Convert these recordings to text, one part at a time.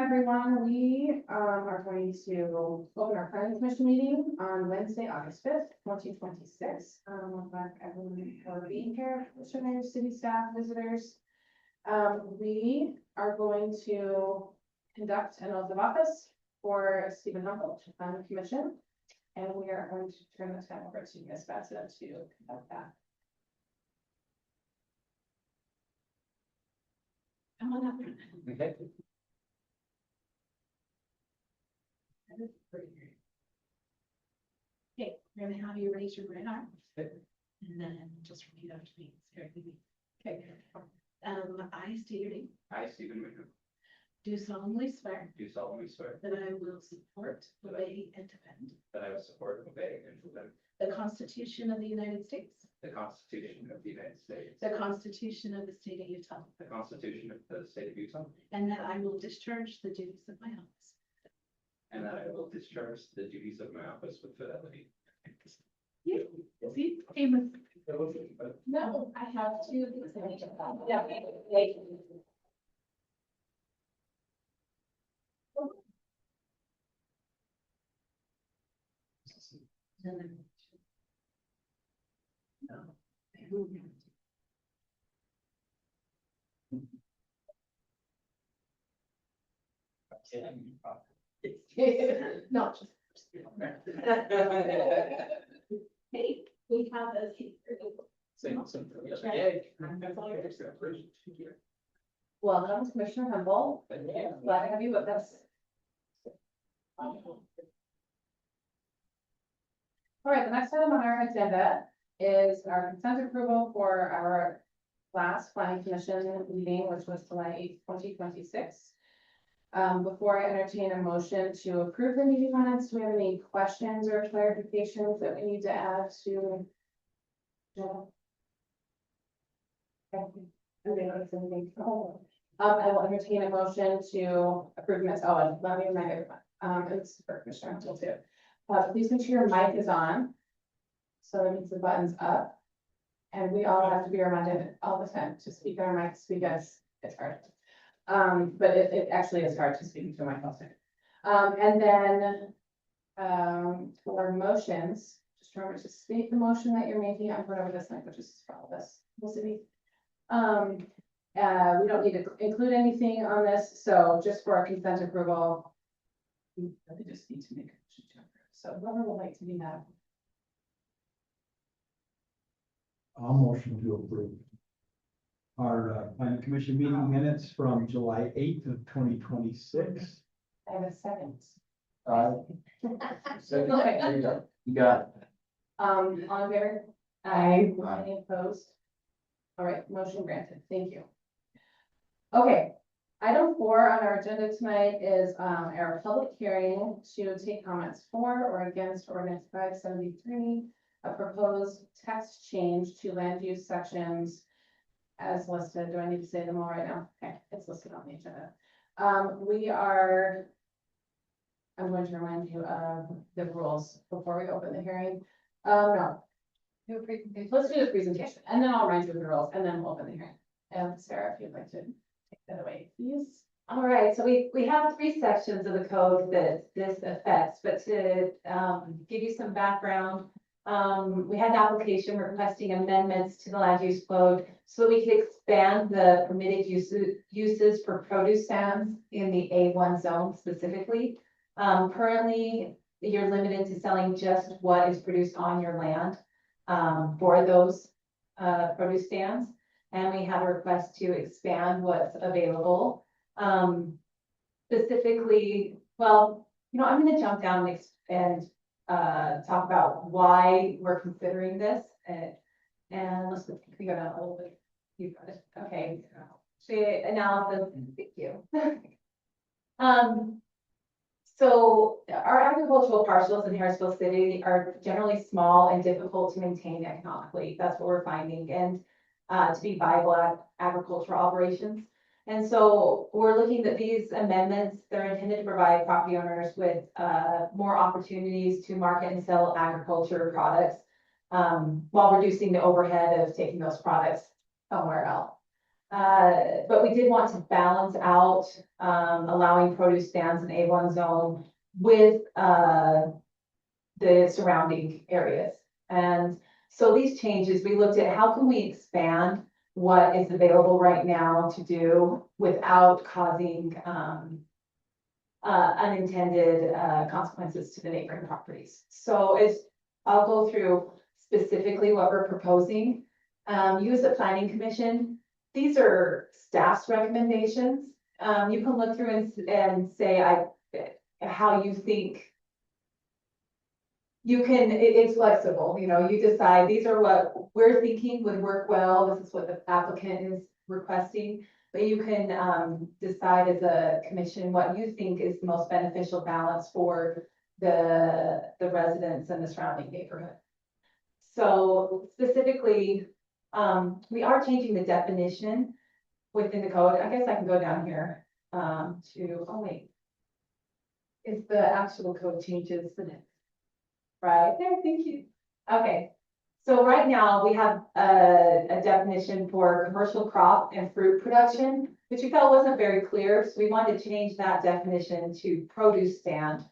everyone. We are going to open our planning commission meeting on Wednesday, August 5th, 2026. I'll thank everyone for being here, commissioners, city staff, visitors. We are going to conduct an oath of office for Stephen Humboldt on the commission, and we are going to turn the time over to Ms. Bassett to conduct that. Come on up. Okay. Okay, we're gonna have you raise your right arm. And then just repeat after me. Okay. I state your name. I, Stephen McCool, Do solemnly swear do solemnly swear that I will support, obey, and defend that I will support, obey, and defend the Constitution of the United States, the Constitution of the United States, the Constitution of the State of Utah, the Constitution of the State of Utah, and that I will discharge the duties of my office. and that I will discharge the duties of my office with fidelity. See, famous. No, I have two. Yeah. No, just. Hey, we have a. Welcome, Commissioner Humboldt. Glad to have you with us. All right, the next item on our agenda is our consent approval for our last planning commission meeting, which was July 8th, 2026. Before I entertain a motion to approve the meeting minutes, do we have any questions or clarifications that we need to add to? I will entertain a motion to approve minutes. Oh, and let me remind everyone, it's for Commissioner Huntsville too. Please make sure your mic is on. So that means the button's up. And we all have to be reminded all the time to speak on our mics because it's hard. But it actually is hard to speak into a microphone. And then for motions, just remember to state the motion that you're making. I'm going over this language, just follow this. We'll see. We don't need to include anything on this, so just for a consent approval, we really just need to make a motion to approve. So whoever would like to do that. I'll motion to approve our planning commission meeting minutes from July 8th of 2026. I have a second. Second. Okay. There you go. You got it. All in favor? Aye. Any opposed? All right, motion granted. Thank you. Okay, item 4 on our agenda tonight is our public hearing to take comments for or against Ordinance 573, a proposed text change to land use sections as listed. Do I need to say them all right now? Okay, it's listed on the agenda. I'm going to remind you of the rules before we open the hearing. No. Let's do the presentation and then I'll remind you of the rules and then we'll open the hearing. And Sarah, if you'd like to take that away, please. All right, so we have 3 sections of the code that this affects, but to give you some background, we had an application requesting amendments to the land use code so that we could expand the permitted uses for produce stands in the A1 zone specifically. Currently, you're limited to selling just what is produced on your land for those produce stands. And we have a request to expand what's available. Specifically, well, I'm going to jump down and talk about why we're considering this. And let's go down a little bit. You got it. Okay. The analysis. Thank you. So our agricultural parcels in Harrisville City are generally small and difficult to maintain economically. That's what we're finding, and to be viable agricultural operations. And so we're looking at these amendments. They're intended to provide property owners with more opportunities to market and sell agriculture products while reducing the overhead of taking those products somewhere else. But we did want to balance out allowing produce stands in A1 zone with, the surrounding areas. And so these changes, we looked at how can we expand what is available right now to do without causing, unintended, consequences to the neighboring properties. So I'll go through specifically what we're proposing. You as the planning commission, these are staff's recommendations. You can look through and say, how you think. You can, it's flexible, you know, you decide, these are what we're thinking would work well, this is what the applicant is requesting. But you can, decide as a commission what you think is the most beneficial balance for the residents and the surrounding neighborhood. So specifically, we are changing the definition within the code. I guess I can go down here, oh wait. It's the actual code changes, isn't it? Right there, thank you. Okay, so right now we have a definition for commercial crop and fruit production, which we felt wasn't very clear, so we wanted to change that definition to produce stand.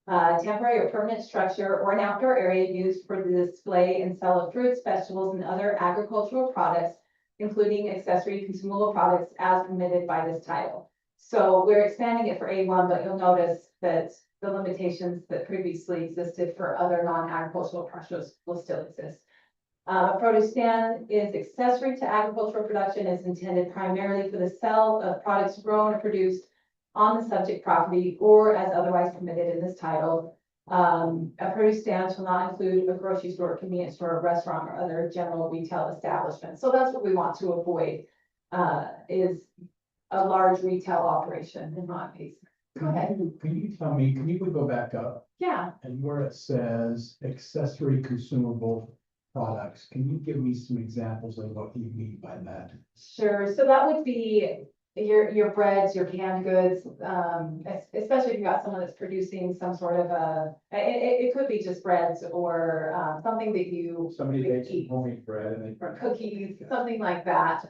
Temporary or permanent structure or an outdoor area used for the display and sale of fruits, vegetables, and other agricultural products, including accessory consumable products as permitted by this title. So we're expanding it for A1, but you'll notice that the limitations that previously existed for other non-agricultural products will still exist. A produce stand is accessory to agricultural production, is intended primarily for the sale of products grown or produced on the subject property or as otherwise permitted in this title. A produce stand shall not include a grocery store, convenience store, restaurant, or other general retail establishment. So that's what we want to avoid, is a large retail operation in my case. Go ahead. Can you tell me, can you go back up Yeah, and where it says accessory consumable products, can you give me some examples of what you mean by that? sure. So that would be your breads, your canned goods, especially if you got someone that's producing some sort of it could be just breads or something that you Somebody would bakes eat, homemade bread and they. or cookies, something like that,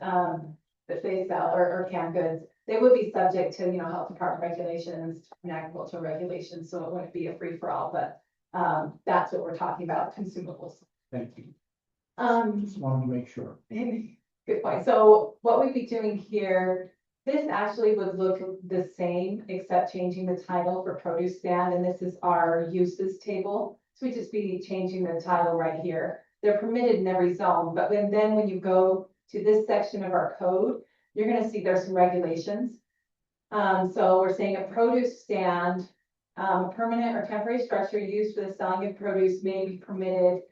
that they sell, or canned goods. They would be subject to, health department regulations and agricultural regulations, so it wouldn't be a free for all, but that's what we're talking about, consumables. Thank you. Um, Just wanted to make sure. Good point. So what we'd be doing here, this actually would look the same, except changing the title for produce stand, and this is our uses table. So we'd just be changing the title right here. They're permitted in every zone, but then when you go to this section of our code, you're gonna see there's some regulations. So we're saying a produce stand, permanent or temporary structure used for the selling of produce may be permitted.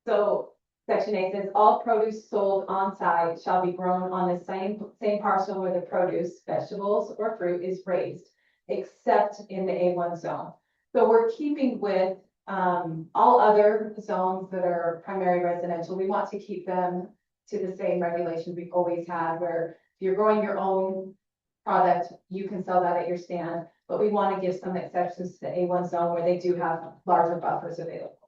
So section 8 says all produce sold on site shall be grown on the same parcel where the produce, vegetables, or fruit is raised, except in the A1 zone. So we're keeping with all other zones that are primary residential. We want to keep them to the same regulations we've always had, where if you're growing your own product, you can sell that at your stand, but we want to give some exceptions to the A1 zone where they do have larger buffers available.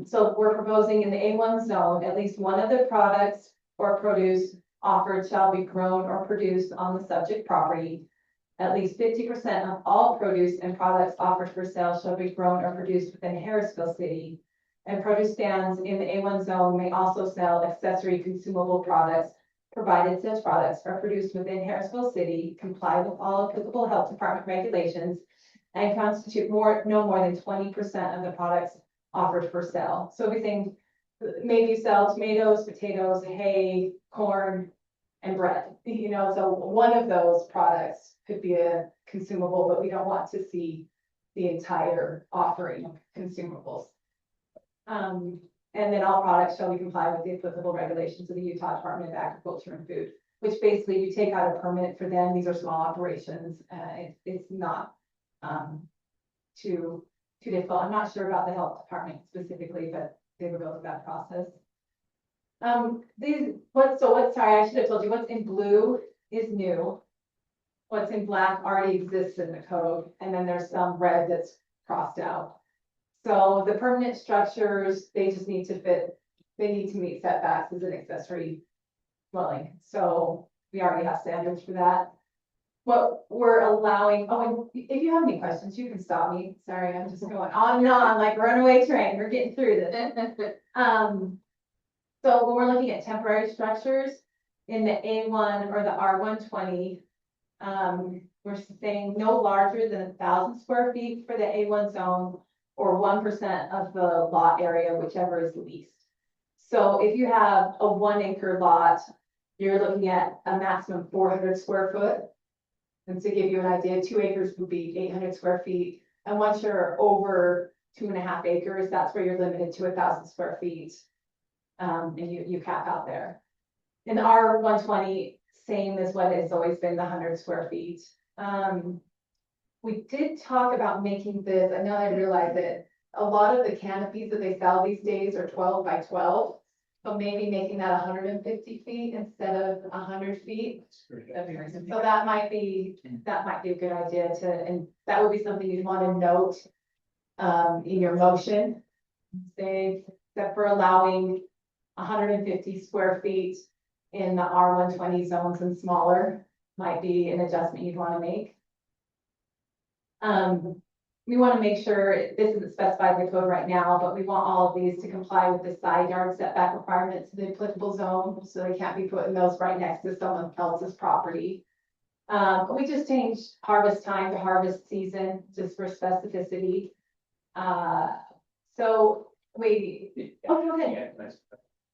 So we're proposing in the A1 zone, at least one of the products or produce offered shall be grown or produced on the subject property. At least 50% of all produce and products offered for sale shall be grown or produced within Harrisville City. And produce stands in the A1 zone may also sell accessory consumable products, provided such products are produced within Harrisville City, comply with all applicable health department regulations, and constitute no more than 20% of the products offered for sale. So everything, maybe you sell tomatoes, potatoes, hay, corn, and bread, so one of those products could be a consumable, but we don't want to see the entire offering of consumables. And then all products shall be complied with the applicable regulations of the Utah Department of Agriculture and Food, which basically you take out a permit for them. These are small operations. It's not too difficult. I'm not sure about the health department specifically, but they would go through that process. Sorry, I should have told you what's in blue is new. What's in black already exists in the code, and then there's some red that's crossed out. So the permanent structures, they just need to fit, they need to meet setbacks as an accessory dwelling. So we already have standards for that. What we're allowing, oh, and if you have any questions, you can stop me. Sorry, I'm just going on and on like runaway train. We're getting through this. So when we're looking at temporary structures in the A1 or the R120, we're saying no larger than 1,000 square feet for the A1 zone or 1% of the lot area, whichever is least. So if you have a 1 acre lot, you're looking at a maximum 400 square foot. And to give you an idea, 2 acres would be 800 square feet. And once you're over 2.5 acres, that's where you're limited to 1,000 square feet. And you cap out there. In R120, same as what it's always been, the 100 square feet. We did talk about making this, and now I realize that a lot of the canopies that they sell these days are 12 by 12. So maybe making that 150 feet instead of 100 feet. So that might be a good idea and that would be something you'd want to note in your motion. Say that for allowing 150 square feet in the R120 zones and smaller might be an adjustment you'd want to make. We want to make sure, this isn't specified in the code right now, but we want all of these to comply with the side yard setback requirements of the applicable zone, so they can't be putting those right next to someone else's property. We just changed harvest time to harvest season, just for specificity. So we, oh, go ahead. Yeah, nice.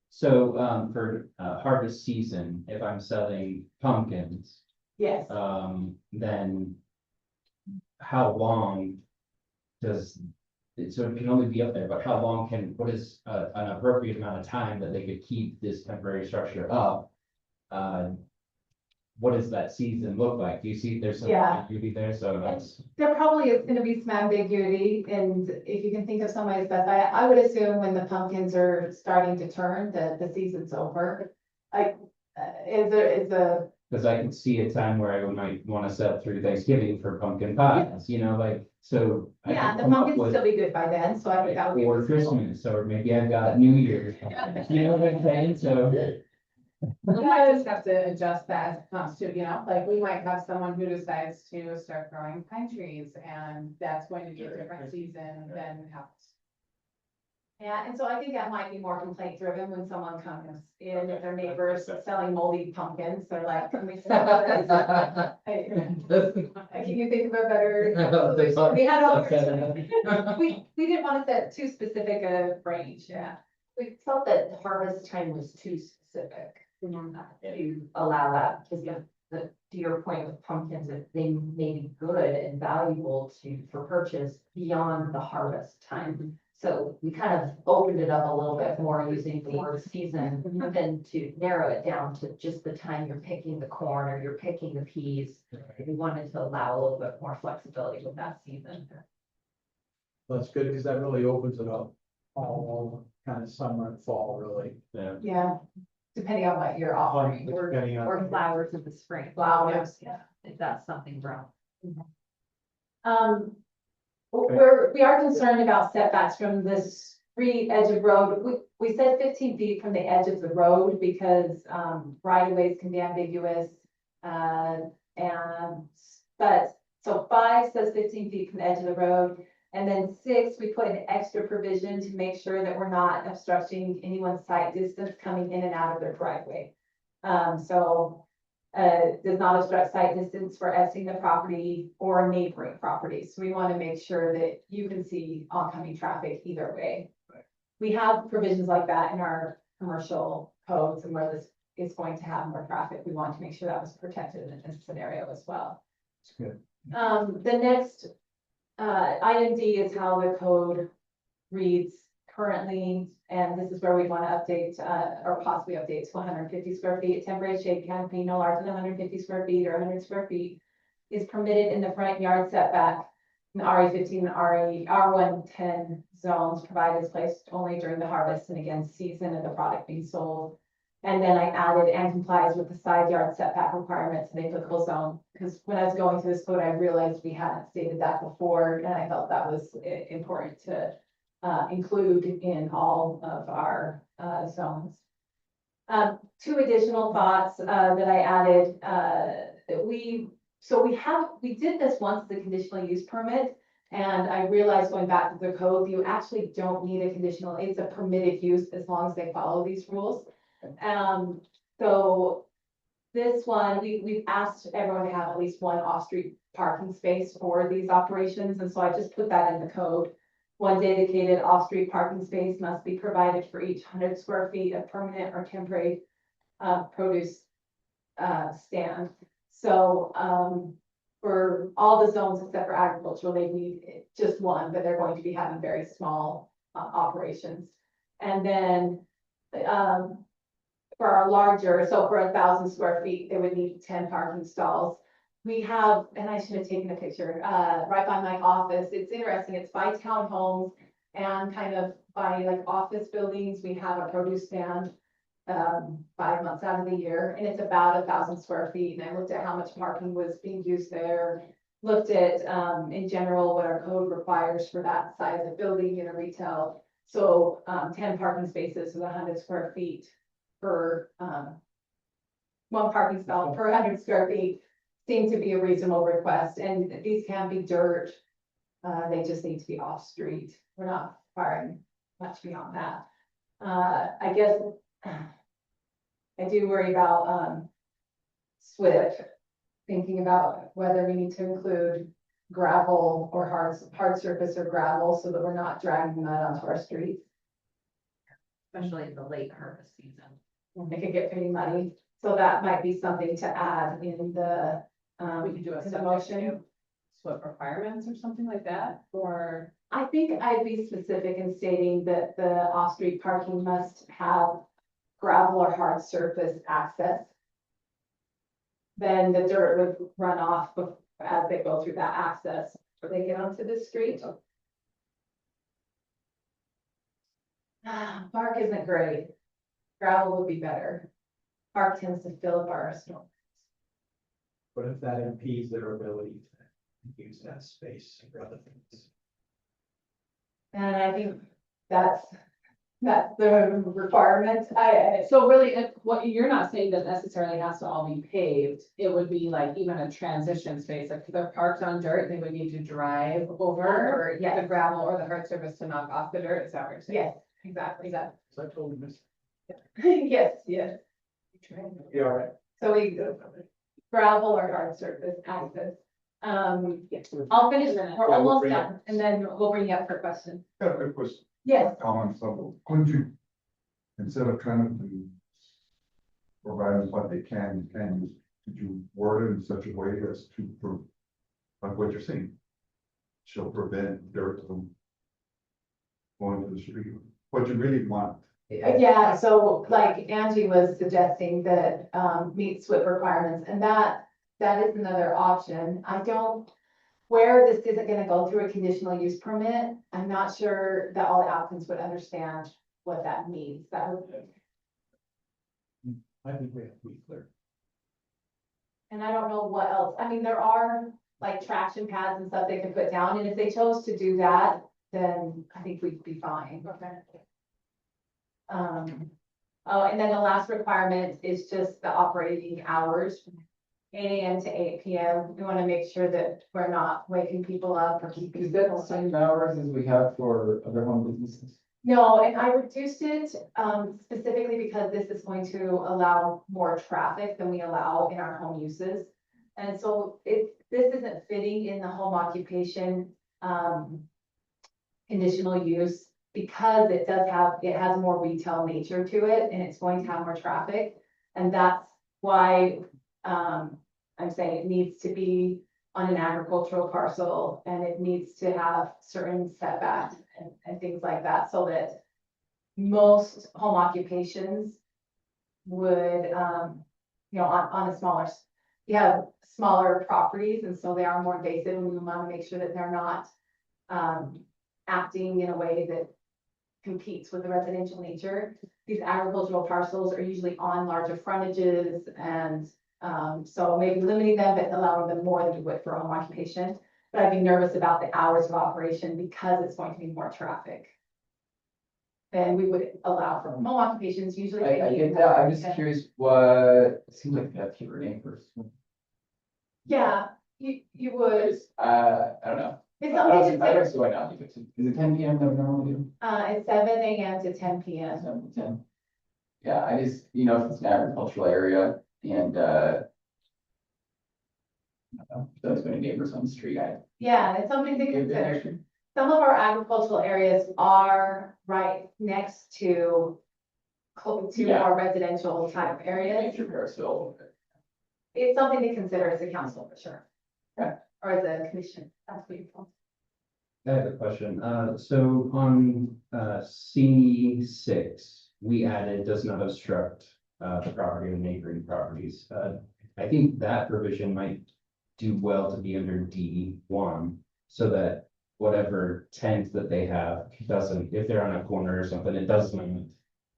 So, for, harvest season, if I'm selling pumpkins, Yes, then how long does, so it can only be up there, but how long what is, an appropriate amount of time that they could keep this temporary structure up? What does that season look like? Do you see there's some Yeah. ambiguity there? So that's, there probably is gonna be some ambiguity, and if you can think of somebody to specify, I would assume when the pumpkins are starting to turn, the season's over. Like, is a because I can see a time where I might want to sell through Thanksgiving for pumpkin pies, you know, like, so. I yeah, can the come up pumpkins will with- still be good by then, so I think that would be. Or Christmas, or maybe I've got New Year's, you know what I'm saying, so. We might just have to adjust that as it comes to, you know, like we might have someone who decides to start growing pine trees and that's going to be a different season than happens. Yeah, and so I think that might be more complaint driven when someone comes in, if their neighbors selling moldy pumpkins, they're like, can we stop this? Can you think of a better? solution? We had all, we didn't want to set too specific a range, yeah. We felt that the harvest time was too specific to allow that, because to your point with pumpkins, if they may be good and valuable for purchase beyond the harvest time. So we kind of opened it up a little bit more using the word season than to narrow it down to just the time you're picking the corn or you're picking the peas. We wanted to allow a little bit more flexibility with that season. That's good, because that really opens it up all kind of summer and fall, really. Yeah. Yeah, depending on what you're offering, Depending on- Or flowers in the spring. flowers. Yeah, if that's something brown. We are concerned about setbacks from the street edge of road. We said 15 feet from the edge of the road because, right of ways can be ambiguous. So 5 says 15 feet from the edge of the road. And then 6, we put an extra provision to make sure that we're not obstructing anyone's sight distance coming in and out of their driveway. Does not obstruct sight distance for exiting the property or neighboring properties. So we want to make sure that you can see oncoming traffic either way. Right. We have provisions like that in our commercial codes, and where this is going to have more traffic, we want to make sure that was protected in this scenario as well. It's good. The next item D is how the code reads currently, and this is where we want to update or possibly update to 150 square feet. Temporary shade canopy no larger than 150 square feet or 100 square feet is permitted in the front yard setback in the RE15 and R110 zones, provided it's placed only during the harvest and again season of the product being sold. And then I added and complies with the side yard setback requirements in the applicable zone, because when I was going through this code, I realized we hadn't stated that before, and I felt that was important to include in all of our zones. Two additional thoughts, that I added, we did this once, the conditional use permit. And I realized going back to the code, you actually don't need a conditional, it's a permitted use as long as they follow these rules. So this one, we've asked everyone to have at least one off-street parking space for these operations, and so I just put that in the code. One dedicated off-street parking space must be provided for each 100 square feet of permanent or temporary produce stand. So for all the zones except for agricultural, they need just one, but they're going to be having very small operations. And then for our larger, so for 1,000 square feet, they would need 10 parking stalls. We have, and I should have taken a picture, right by my office. It's interesting. It's by townhomes and kind of by like office buildings. We have a produce stand 5 months out of the year, and it's about 1,000 square feet. And I looked at how much parking was being used there. Looked at in general what our code requires for that size of building in a retail. So 10 parking spaces with 100 square feet per one parking stall per 100 square feet seemed to be a reasonable request. And these can be dirt. They just need to be off street. We're not requiring much beyond that. I guess I do worry about SWIP, thinking about whether we need to include gravel or hard surface or gravel so that we're not dragging mud onto our streets. Especially in the late harvest season. It could get pretty muddy, so that might be something to add in the We could do a in the subject motion. to SWIP requirements or something like that, or. I think I'd be specific in stating that the off-street parking must have gravel or hard surface access. Then the dirt would run off as they go through that access, or they get onto the street. Bark isn't great. Gravel would be better. Bark tends to fill up our storm. But if that impedes their ability to use that space for other things. And I think that's the requirement. So really, what you're not saying that necessarily has to all be paved, it would be like even a transition space, like if they're parked on dirt, they would need to drive over Yes. the gravel or the hard surface to knock off the dirt, is that what you're saying? Yes, exactly. So I told him this. Yes, yes. Yeah, all right. So we gravel or hard surface access. I'll finish, we're almost done, and then we'll bring you up for questions. Yeah, it was Yes, common, so couldn't you, instead of trying to provide what they can use, could you word it in such a way as to prove, like what you're saying? Shall prevent dirt from going to the street, what you really want. yeah, so like Angie was suggesting that meet SWIP requirements, and that is another option. I don't, where this isn't gonna go through a conditional use permit, I'm not sure that all the applicants would understand what that means. That would, I think we have to be clear. and I don't know what else. I mean, there are like traction pads and stuff they can put down, and if they chose to do that, then I think we'd be fine. Oh, and then the last requirement is just the operating hours, 8 AM to 8 PM. We want to make sure that we're not waking people up or keeping. Is that the same hours as we have for other home businesses? No, and I reduced it specifically because this is going to allow more traffic than we allow in our home uses. And so this isn't fitting in the home occupation conditional use because it has more retail nature to it and it's going to have more traffic. And that's why I'm saying it needs to be on an agricultural parcel and it needs to have certain setbacks and things like that, so that most home occupations would, you know, on a smaller, you have smaller properties, and so they are more invasive, and we want to make sure that they're not acting in a way that competes with the residential nature. These agricultural parcels are usually on larger frontages, and so maybe limiting them, but allowing them more than you would for home occupation. But I'd be nervous about the hours of operation because it's going to be more traffic. then we would allow for home occupations usually. I get that, I'm just curious what, it seems like you have fewer neighbors. Yeah, you would, I don't know. it's I don't something see, I don't to, see why not, if it's, is it 10 PM that we normally do? it's 7 a.m. to 10 p.m. 7 to 10. Yeah, I just, if it's an agricultural area and, I don't know, if there's many neighbors on the street, Yeah, it's something to consider. Some of our agricultural areas are right next to close to Yeah. more residential type areas. Nature Harrisville. It's something to consider as a council for sure. Okay. Or as a commission, that's beautiful. I have a question. So on, C6, we added does not obstruct, the property of neighboring properties. I think that provision might do well to be under D1, so that whatever tent that they have doesn't, if they're on a corner or something, it doesn't,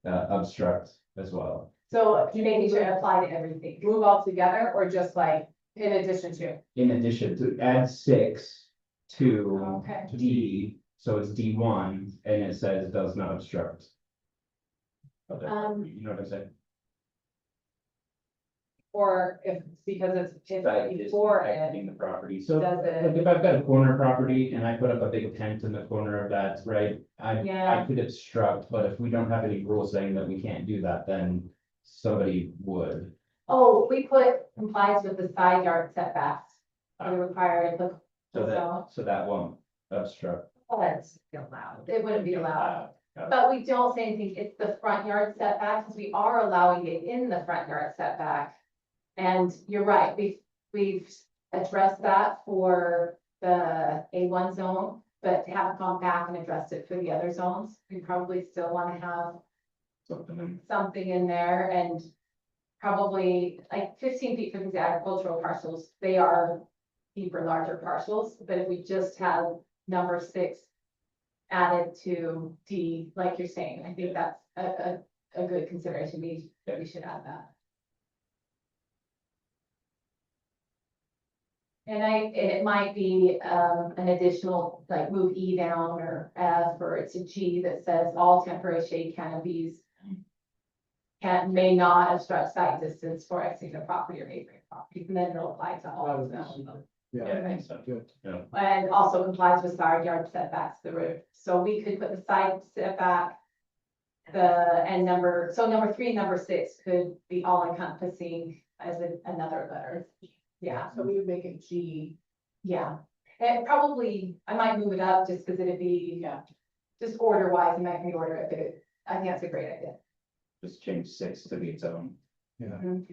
obstruct as well. So making sure it apply to everything. Move all together or just like in addition to? In addition to add 6 to Okay. D, so it's D1, and it says does not obstruct. Okay, you know what I'm saying? Or if, because it's That is before it, protecting the property, so Does it? like if I've got a corner property and I put up a big tent in the corner of that, right? I Yeah. could obstruct, but if we don't have any rules saying that we can't do that, then somebody would. Oh, we put complies with the side yard setbacks. We require it, So that won't obstruct. that's allowed. It wouldn't be allowed. Got it. But we don't say anything, it's the front yard setback, because we are allowing it in the front yard setback. And you're right, we've addressed that for the A1 zone, but haven't gone back and addressed it for the other zones. We probably still want to have something in there and probably like 15 feet for these agricultural parcels, they are deeper, larger parcels, but if we just have number 6 added to D, like you're saying, I think that's a good consideration. We should add that. And it might be, an additional, like move E down or F, or it's a G that says all temporary shade canopies may not obstruct sight distance for exiting the property or neighboring properties, and then it'll apply to all of them. Yeah, I think so. Good. Yeah. And also complies with side yard setbacks, the roof. So we could put the side setback. Number 3 and number 6 could be all encompassing as another letter. Yeah, so we would make it G. yeah. And probably, I might move it up just because it'd be, just order wise, and might reorder it, but I think that's a great idea. Just change 6 to be its own. Yeah. And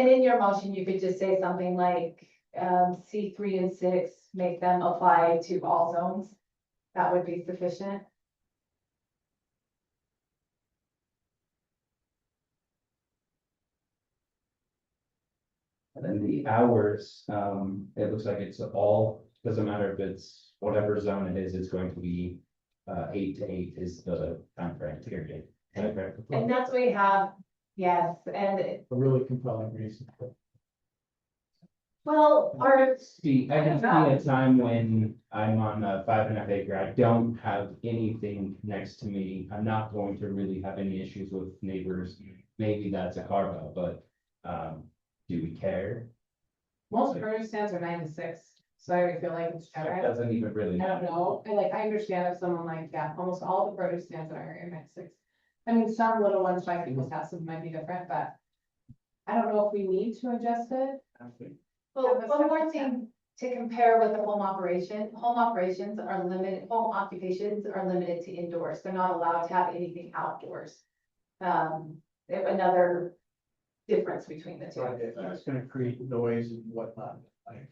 in your motion, you could just say something like, C3 and 6, make them apply to all zones. That would be sufficient. And then the hours, it looks like it's all, doesn't matter if it's whatever zone it is, it's going to be 8 to 8 is the timeframe period. Is that correct? And that's what we have, yes, and A really compelling reason. well, See, I can see a time when I'm on a 5.5 acre, I don't have anything next to me. I'm not going to really have any issues with neighbors. Maybe that's a carve out, but, do we care? Most produce stands are 9 to 6, so I feel like it's It better. doesn't even really. I don't know, I understand if someone like, almost all the produce stands in our area are 9 to 6. I mean, some little ones by people's houses might be different, but I don't know if we need to adjust it. well, one more thing to compare with the home operation. Home operations are limited, home occupations are limited to indoors. They're not allowed to have anything outdoors. Another difference between the two. It's gonna create noise and whatnot, like.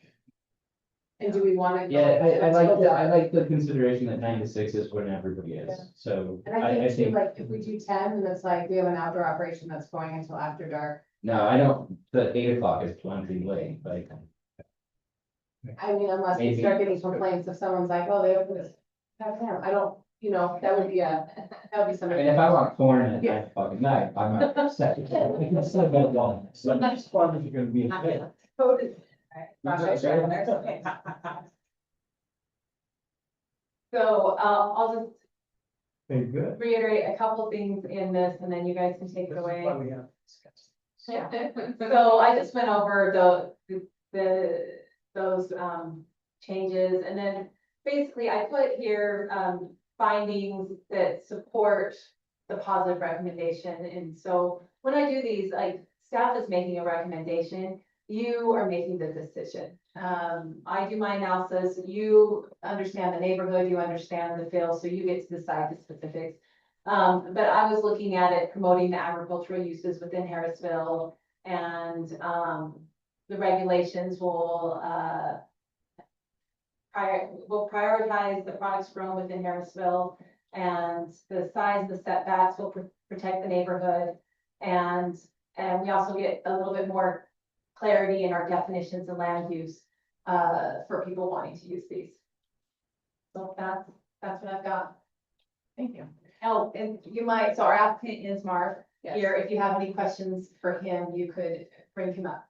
And do we want to? Yeah, I like the consideration that 9 to 6 is when everybody is, Yeah. so. And I think too, like, if we do 10, then it's like, we have an outdoor operation that's going until after dark. No, I don't, the 8 o'clock is plenty late, like. I mean, unless we Maybe. start getting complaints if someone's like, oh, they open this. I don't, that would be that would be I something. mean, if I want corn at Yeah. 9 o'clock at night, I'm not upset. It's not about long. So next one is gonna be. a So, I'll just Okay, good. reiterate a couple things in this, and then you guys can take it This is away. why we have discussed. Yeah, so I just went over those, changes, and then basically I put here, findings that support the positive recommendation, and so when I do these, like, staff is making a recommendation, you are making the decision. I do my analysis, you understand the neighborhood, you understand the feel, so you get to decide the specifics. But I was looking at it, promoting the agricultural uses within Harrisville, and, the regulations will prioritize the products grown within Harrisville, and the size of the setbacks will protect the neighborhood. And we also get a little bit more clarity in our definitions of land use, for people wanting to use these. So that's what I've got. Thank you. Oh, and you might, so our applicant is Mark Yes. here. If you have any questions for him, you could bring him up.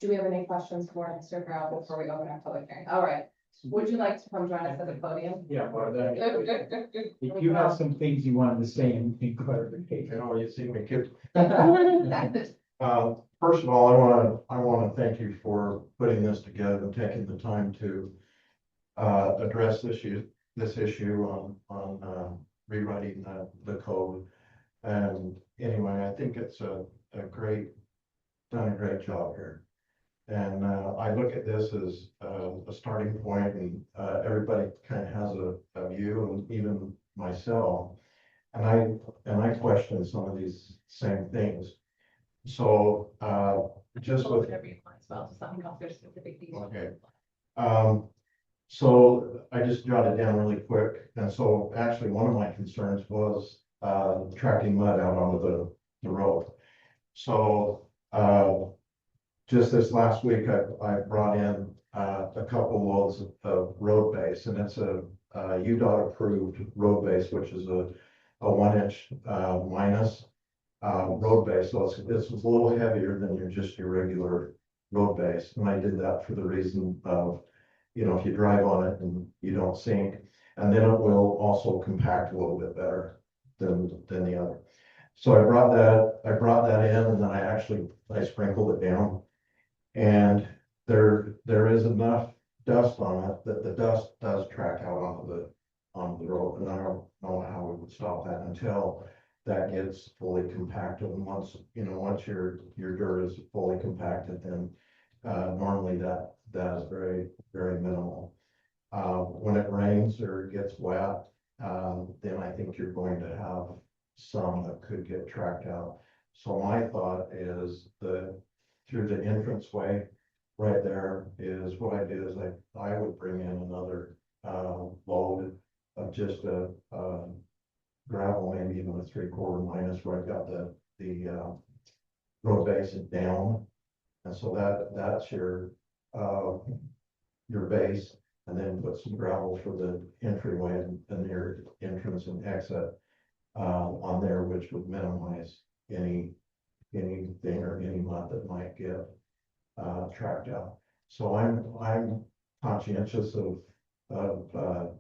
Do we have any questions for Mr. Farrell before we open our public hearing? All right. Would you like to come join us at the podium? Yeah, but if you have some things you wanted to say in clarification. You see me kid. First of all, I wanna thank you for putting this together and taking the time to address this issue on rewriting the code. And anyway, I think it's done a great job here. And I look at this as a starting point, and everybody kind of has a view, and even myself. And I question some of these same things. So just with. Whatever you want as well, just let me know if there's specific details. Okay. So I just jotted down really quick, and so actually one of my concerns was tracking mud out onto the road. So just this last week, I brought in a couple loads of road base, and it's a UDOT approved road base, which is a 1-inch minus road base. So it's a little heavier than your regular road base. And I did that for the reason of, if you drive on it and you don't sink, and then it will also compact a little bit better than the other. So I brought that in, and then I sprinkled it down. And there is enough dust on it that the dust does track out onto the road, and I don't know how we would stop that until that gets fully compacted. And once your dirt is fully compacted, then normally that is very, very minimal. When it rains or gets wet, then I think you're going to have some that could get tracked out. So my thought is that through the entranceway right there is what I do is I would bring in another load of just a gravel, maybe even a 3/4 minus, where I've got the road base down. And so that's your base, and then put some gravel for the entryway and your entrance and exit on there, which would minimize anything or any mud that might get tracked out. So I'm conscientious of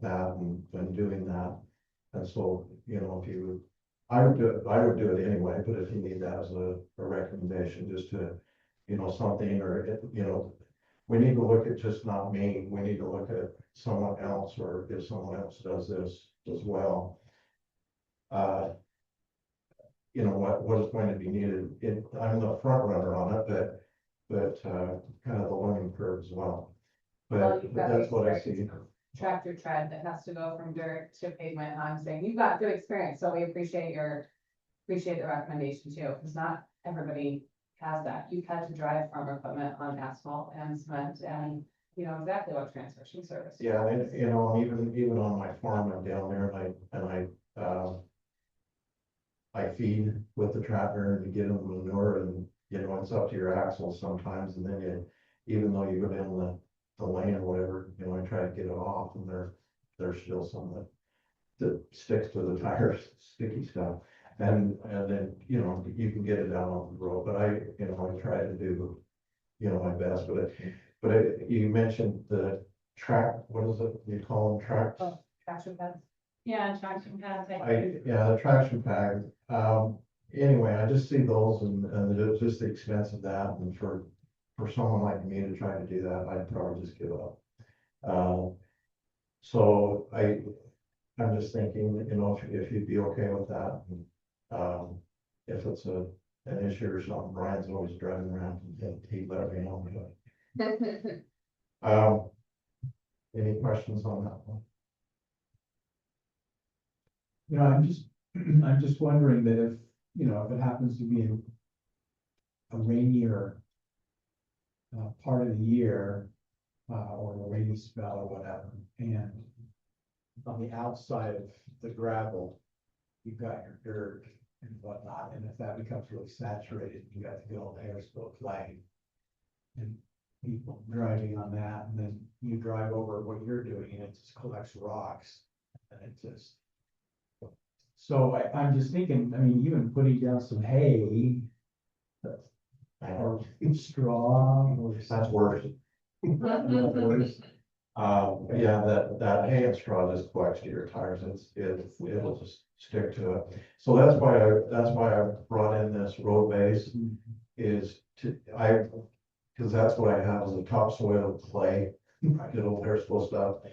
that and doing that. And so, I would do it anyway, but if you need that as a recommendation, just to, something, or, we need to look at just not me, we need to look at someone else, or if someone else does this as well. What is going to be needed. I'm the front runner on it, but kind of the learning curve as well. Well, But you've got that's what I see. experience. Tractor tread that has to go from dirt to pavement. I'm saying you've got good experience, so we appreciate the recommendation too, because not everybody has that. You've had to drive farm equipment on asphalt and cement, and you know exactly what transmission service. Yeah, and even on my farm, I'm down there and I feed with the tractor and get them manure, and it's up to your axles sometimes, and then even though you go down the lane or whatever, I try to get it off, and there's still some that sticks to the tires, sticky stuff. And then, you can get it out on the road, but I try to do, my best with it. But you mentioned the track, what is it, you call them tracks? Tractor beds. Yeah, traction pads. Yeah, the traction pad, anyway, I just see those and just the expense of that, and for someone like me to try to do that, I'd probably just give up. So I'm just thinking, you know, if you'd be okay with that, if it's an issue or something, Brian's always driving around, and he let me know. Any questions on that one? You know, I'm just wondering that if, you know, if it happens to be a rainier part of the year, or a rainy spell or whatever, and on the outside of the gravel, you've got your dirt and whatnot, and if that becomes really saturated, you got the old Harrisville clay. And people driving on that, and then you drive over what you're doing, and it just collects rocks, and it just. So I'm just thinking, I mean, even putting down some hay. Or straw or. That's worse. Yeah, that hay and straw just collects to your tires, it'll just stick to it. So that's why I brought in this road base, is because that's what I have as a topsoil clay, good old Harrisville stuff.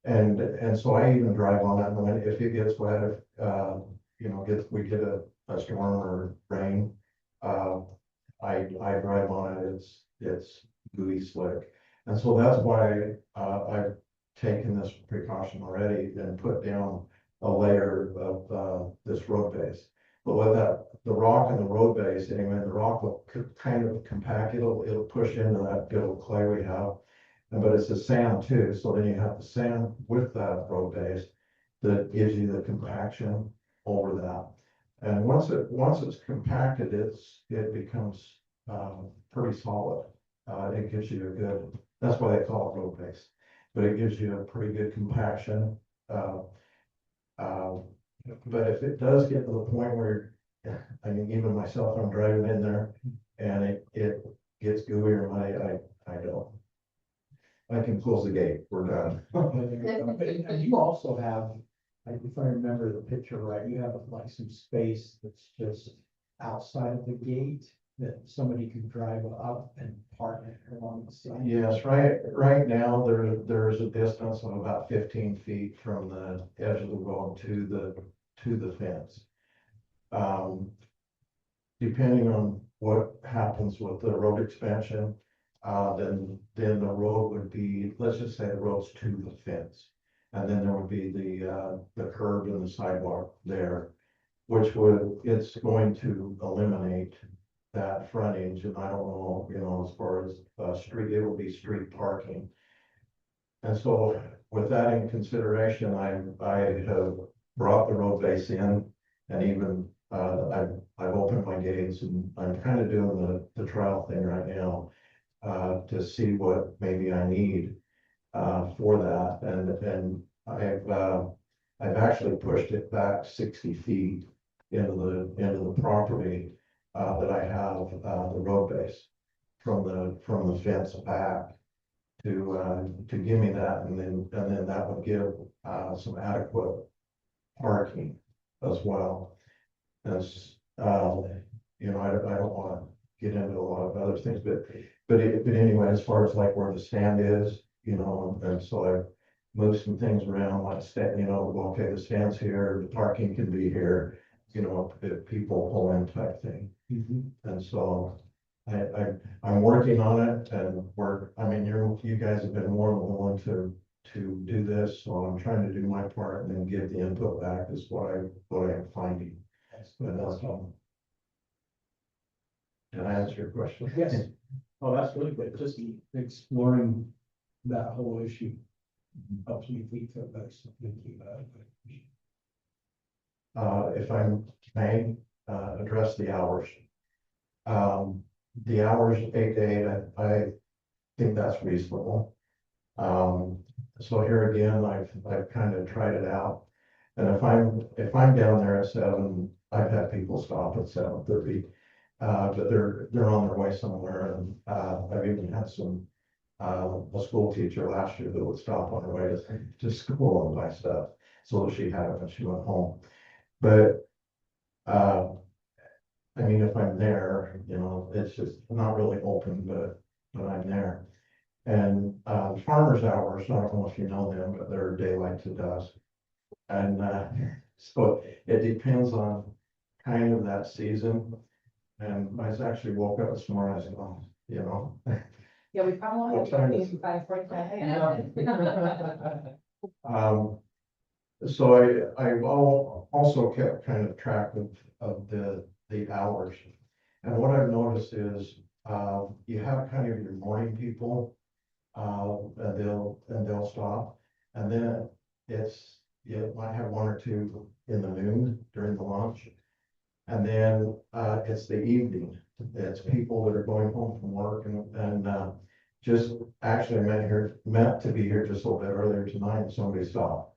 And so I even drive on it, and when, if it gets wet, you know, we get a storm or rain, I drive on it, it's gooey slick. And so that's why, I've taken this precaution already and put down a layer of, this road base. But with that, the rock and the road base, anyway, the rock will kind of compact, it'll push into that good old clay we have. But it's a sand too, so then you have the sand with that road base that gives you the compaction over that. And once it's compacted, it becomes, pretty solid. It gives you a good, that's why they call it road base, but it gives you a pretty good compaction. But if it does get to the point where, I mean, even myself, I'm driving in there and it gets gooey or muddy, I don't. I can close the gate, we're done. And you also have, if I remember the picture right, you have like some space that's just outside of the gate that somebody can drive up and park along the side. Yes, right now, there's a distance of about 15 feet from the edge of the road to the fence. Depending on what happens with the road expansion, then the road would be, let's just say the road's to the fence. And then there would be the curb and the sidewalk there, which it's going to eliminate that frontage. And I don't know, you know, as far as street, it will be street parking. And so with that in consideration, I have brought the road base in, and even, I've opened my gates, and I'm kind of doing the trial thing right now, to see what maybe I need, for that. And I've actually pushed it back 60 feet into the property, that I have, the road base from the fence back to give me that, and then that would give, some adequate parking as well. As, you know, I don't want to get into a lot of other things, but anyway, as far as like where the stand is, you know, and so I moved some things around, like stand, you know, okay, the stand's here, the parking can be here, you know, if people pull in type thing. And so I'm working on it, and I mean, you guys have been more than willing to do this, so I'm trying to do my part and then give the input back is what I'm finding. But that's all. Did I answer your question? Yes. Oh, that's really good. Just exploring that whole issue helps me think of this. If I may, address the hours. The hours 8 to 8, I think that's reasonable. So here again, I've kind of tried it out. And if I'm down there at 7, I've had people stop at 7:30. But they're on their way somewhere, and I've even had a school teacher last year that would stop on her way to school and buy stuff. so that she had it when she went home. But, I mean, if I'm there, you know, it's just not really open, but I'm there. And, farmers hours, I don't know if you know them, but they're daylight to dusk. And, so it depends on kind of that season. And I was actually woke up this morning, I said, oh, you know. Yeah, we probably What won't time have is to by 45 So I also kept kind of track of the hours. And what I've noticed is, you have kind of your morning people, and they'll stop. And then you might have one or two in the noon during the lunch. And then, it's the evening, it's people that are going home from work and just actually meant to be here just a little bit earlier tonight, and somebody stopped.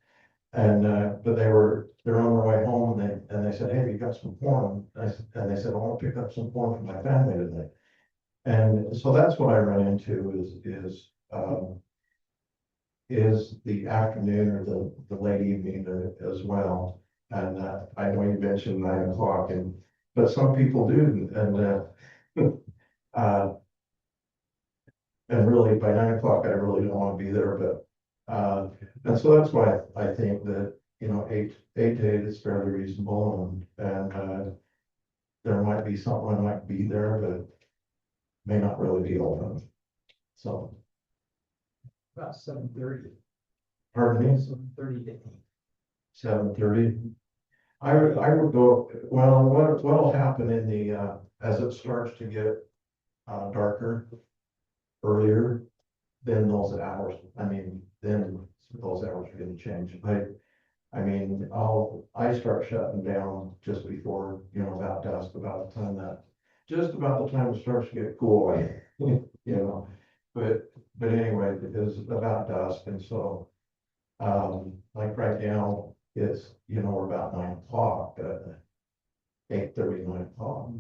And, but they're on their way home and they said, hey, you got some corn? And they said, I want to pick up some corn for my family today. And so that's what I run into is the afternoon or the late evening as well. And, I know you mentioned 9 o'clock but some people do, and, and really by 9 o'clock, I really don't want to be there, but, and so that's why I think that, you know, eight to eight is fairly reasonable, and there might be someone might be there, but may not really be open. So, About 7:30. pardon me, 7:30 to 8. 7:30. I would go, well, what'll happen in the, as it starts to get, darker earlier, then those hours, then those hours are gonna change. I mean, I start shutting down just before, you know, about dusk, just about the time it starts to get cool, you know. But anyway, it is about dusk, and so, like right now, it's, you know, we're about 9 o'clock, 8:30, 9 o'clock.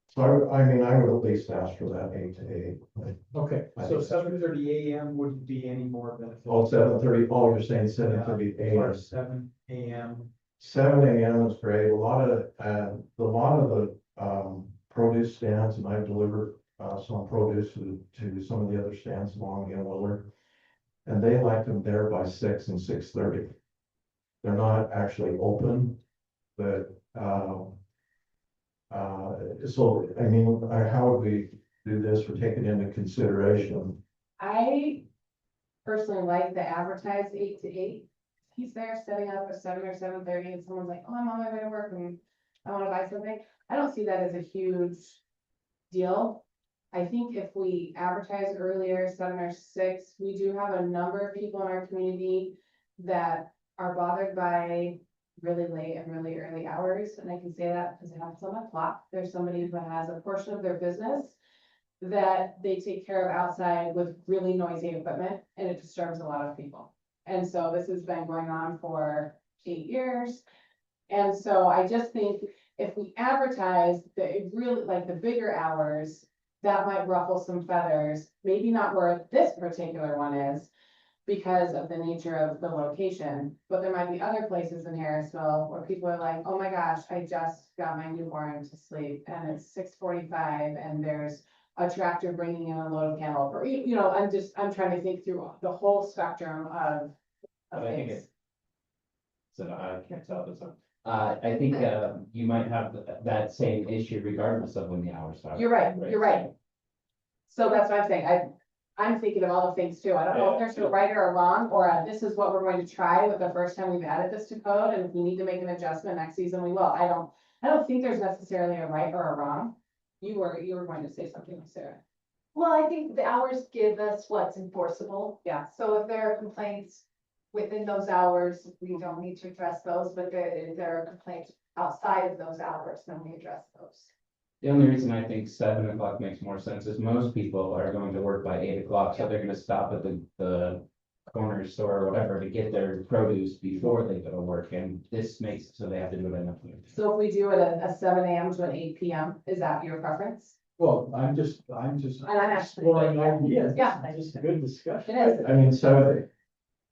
So I mean, I would at least ask for that 8 to 8. Okay, I so think- 7:30 AM wouldn't be any more beneficial. 7:30, you're saying 7:30 Or AM. 7 AM. 7 AM is great. A lot of the, produce stands, and I deliver, some produce to some of the other stands along in Willard. And they like them there by 6 and 6:30. They're not actually open, but, so, I mean, how would we do this or take it into consideration? I personally like the advertised 8 to 8. He's there setting up at 7 or 7:30 and someone's like, oh, I'm on my way to work and I want to buy something. I don't see that as a huge deal. I think if we advertise earlier, 7 or 6, we do have a number of people in our community that are bothered by really late and really early hours. And I can say that because it happens on my clock. There's somebody who has a portion of their business that they take care of outside with really noisy equipment, and it disturbs a lot of people. And so this has been going on for 8 years. And so I just think if we advertise that it really, like the bigger hours, that might ruffle some feathers, maybe not where this particular one is because of the nature of the location, but there might be other places in Harrisville where people are like, oh my gosh, I just got my newborn to sleep and it's 6:45 and there's a tractor bringing in a load of cantaloupe, or, you know, I'm trying to think through the whole spectrum of But I think things. So I can't tell this one. I think, you might have that same issue regardless of when the hours start. You're right. So that's what I'm saying, I'm thinking of all the things too, I don't know if there's a right or a wrong, or this is what we're going to try with the first time we've added this to code, and if we need to make an adjustment next season, we will. I don't think there's necessarily a right or a wrong. You were going to say something, Sarah. Well, I think the hours give us what's enforceable. Yeah. So if there are complaints within those hours, we don't need to address those, but if there are complaints outside of those hours, then we address those. The only reason I think 7 o'clock makes more sense is most people are going to work by 8 o'clock, so they're gonna stop at the corner store or whatever to get their produce before they go to work, and this makes it so they have to do it enough. So if we do it at a 7 AM to an 8 PM, is that your preference? Well, I'm just And I'm actually- exploring ideas. Yeah. It's just a good discussion. It is. I mean, 7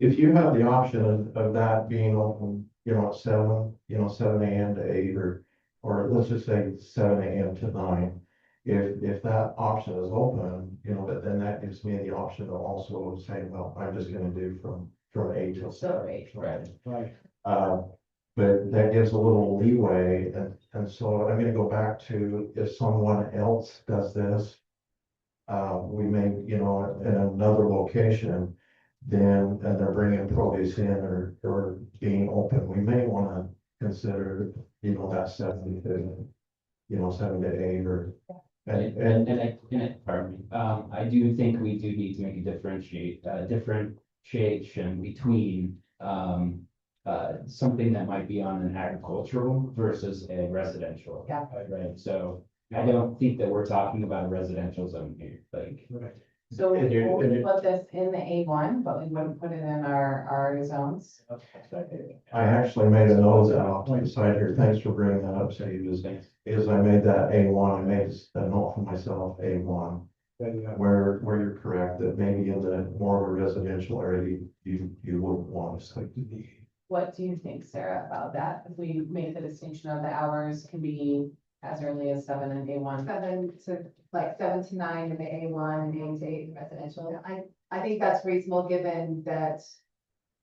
if you have the option of that being open, at 7 AM to 8, or let's just say 7 AM to 9. If that option is open, but then that gives me the option to also say, well, I'm just gonna do from 8 till 7. Right. Right. But that gives a little leeway, and so I'm gonna go back to, if someone else does this, we may, in another location, then, and they're bringing produce in or being open, we may wanna consider, that 7 to, 7 to 8, or, Pardon me, I do think we do need to make a differentiation between, something that might be on an agricultural versus a residential. Yeah. Right, so I don't think that we're talking about a residential zone here, like. Right. So And you- we'll and you- put this in the A1, but we wouldn't put it in our zones. I actually made a note of that off to the side here, thanks for bringing that up, Steve, is I made that A1, I made a note for myself, A1. Where you're correct, that maybe in the more of a residential area, you wouldn't want to site to be. What do you think, Sarah, about that? If we make the distinction of the hours can be as early as 7 in A1. 7 to 9 in the A1 and 8 to 8 in residential. I think that's reasonable, given that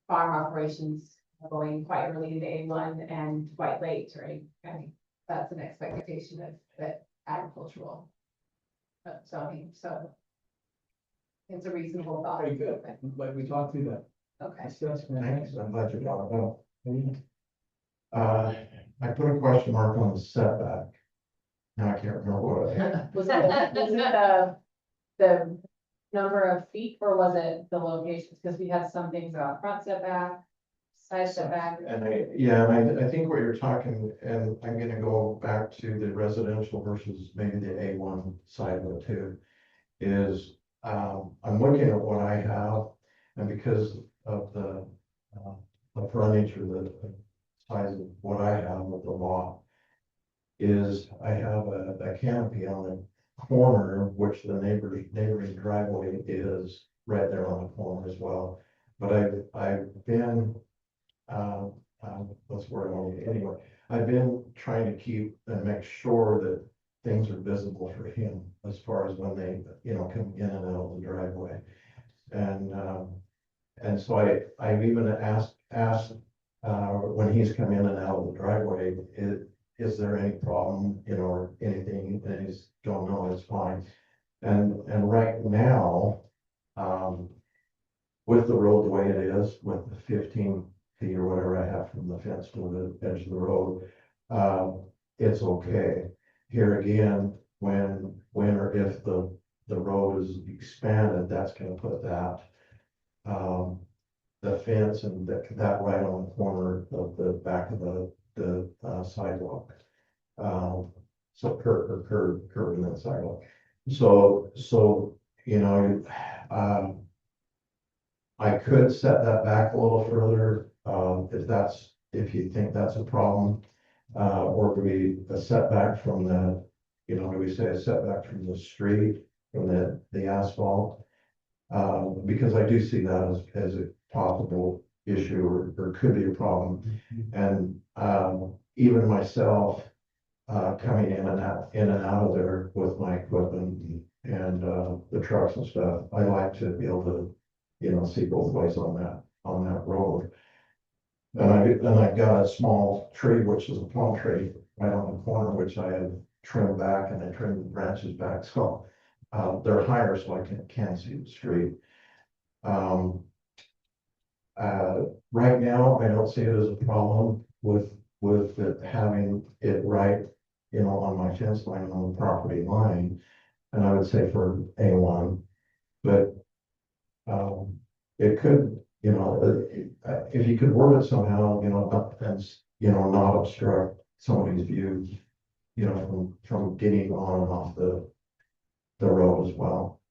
farm operations are going quite early in the A1 and quite late, right? I mean, that's an expectation of that agricultural zoning, so it's a reasonable thought. Very good, but we talked through that. Okay. That's Thanks, I'm glad you brought it up. fantastic. I put a question mark on the setback. Now I can't remember what Was it the number of feet or was it the locations? Because we have some things about front setback, side setback. and I think what you're talking, and I'm gonna go back to the residential versus maybe the A1 side of it too, is, I'm looking at what I have, and because of the frontage or the size of what I have with the lot, is I have a canopy on the corner, which the neighboring driveway is right there on the corner as well. But I've been, what's the word I want to use? Anyway, I've been trying to keep and make sure that things are visible for him as far as when they, come in and out of the driveway. And so I've even asked, when he's come in and out of the driveway, is there any problem, or anything, and he's don't know, it's fine. And right now, with the road the way it is, with the 15 feet or whatever I have from the fence to the edge of the road, it's okay. Here again, when or if the road is expanded, that's gonna put that, the fence and that right on the corner of the back of the sidewalk. So curb in that sidewalk. So, I could set that back a little further, if you think that's a problem. Or do we a setback from the, do we say a setback from the street, from the asphalt? Because I do see that as a possible issue or could be a problem. And even myself, coming in and out of there with my equipment and the trucks and stuff, I like to be able to, see both ways on that road. And I've got a small tree, which is a plum tree, right on the corner, which I have trimmed back, and I trimmed the branches back, so they're higher, so I can see the street. Right now, I don't see it as a problem with it having it right, on my fence line, on the property line. And I would say for A1, but it could, if you could word it somehow, not fence, not obstruct somebody's view, from getting on and off the road as well.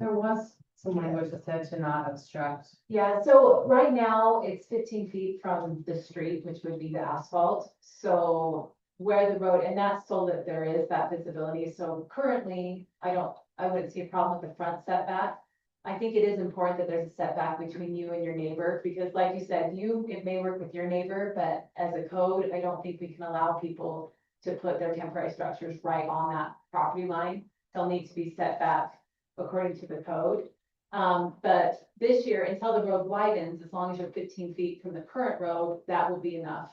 There was some language that said to not obstruct. Yeah, so right now it's 15 feet from the street, which would be the asphalt. So where the road, and that's so that there is that visibility. So currently, I wouldn't see a problem with the front setback. I think it is important that there's a setback between you and your neighbor, because like you said, it may work with your neighbor, but as a code, I don't think we can allow people to put their temporary structures right on that property line. They'll need to be set back according to the code. But this year, until the road widens, as long as you're 15 feet from the current road, that will be enough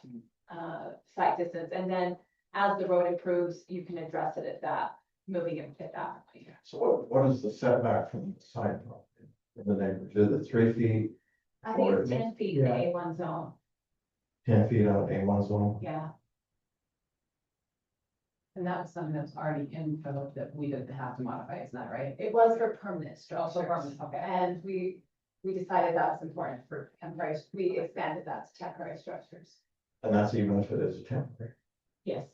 sight distance. And then as the road improves, you can address it at that, moving it at that point. So what is the setback from the side property? From the neighbors, is it 3 feet, I think it's Or- 10 feet in the Yeah. A1 zone, 10 feet on A1 zone? yeah. And that was something that was already in code that we didn't have to modify, isn't that right? It was for permanent Also structures. permanent, okay, and we decided that was important for temporary, we expanded that to temporary structures. And that's even if it is temporary. Yes.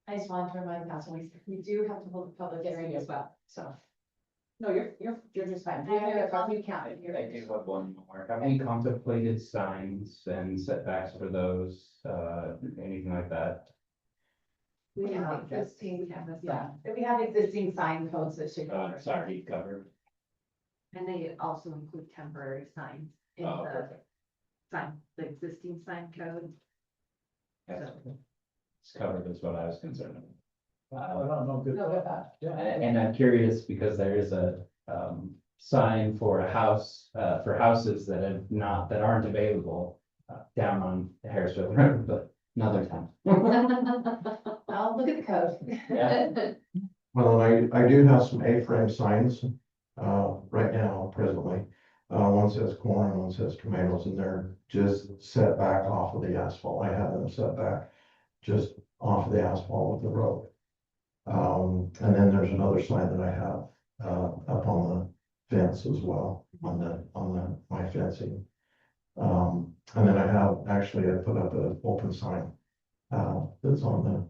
I just wanted to remind council, we do have to hold a public hearing as well, so. No, you're just fine. You counted. I do have one more. Have we contemplated signs and setbacks for those, anything like that? We have Yeah. existing, Yeah, we have existing sign codes that should. Sorry, covered. And they also include temporary signs in Oh, the perfect. sign, the existing sign code. Yes. It's covered is what I was concerned about. I don't know, good. No, with that. Yeah. And I'm curious because there is a sign for a house, for houses that aren't available down on Harrisville Road, but another time. I'll look at the code. Yeah. Well, I do have some A-frame signs, right now, presently. One says corn, one says tomatoes, and they're just set back off of the asphalt. I have them set back just off of the asphalt of the road. And then there's another sign that I have, up on the fence as well, on my fencing. And then I put up an open sign, that's on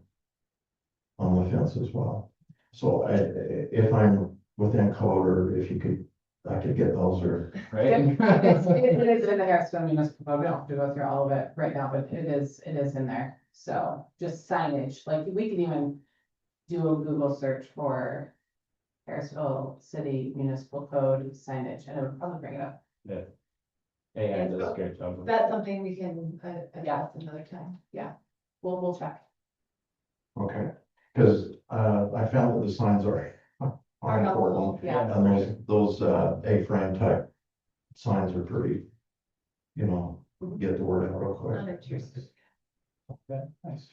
the fence as well. So if I'm within code, or if I could get those, or, Right? It is in the Harrisville Municipal Code. We don't have to go through all of it right now, but it is in there. So just signage, like we can even do a Google search for Harrisville City Municipal Code signage, and it would probably bring it up. Yeah. Yeah, that's a great job. That's something we can, address another time. Yeah, we'll check. okay. Because, I found that the signs are important. Yeah. And those A-frame type signs are pretty, get the word out real quick. Okay, nice.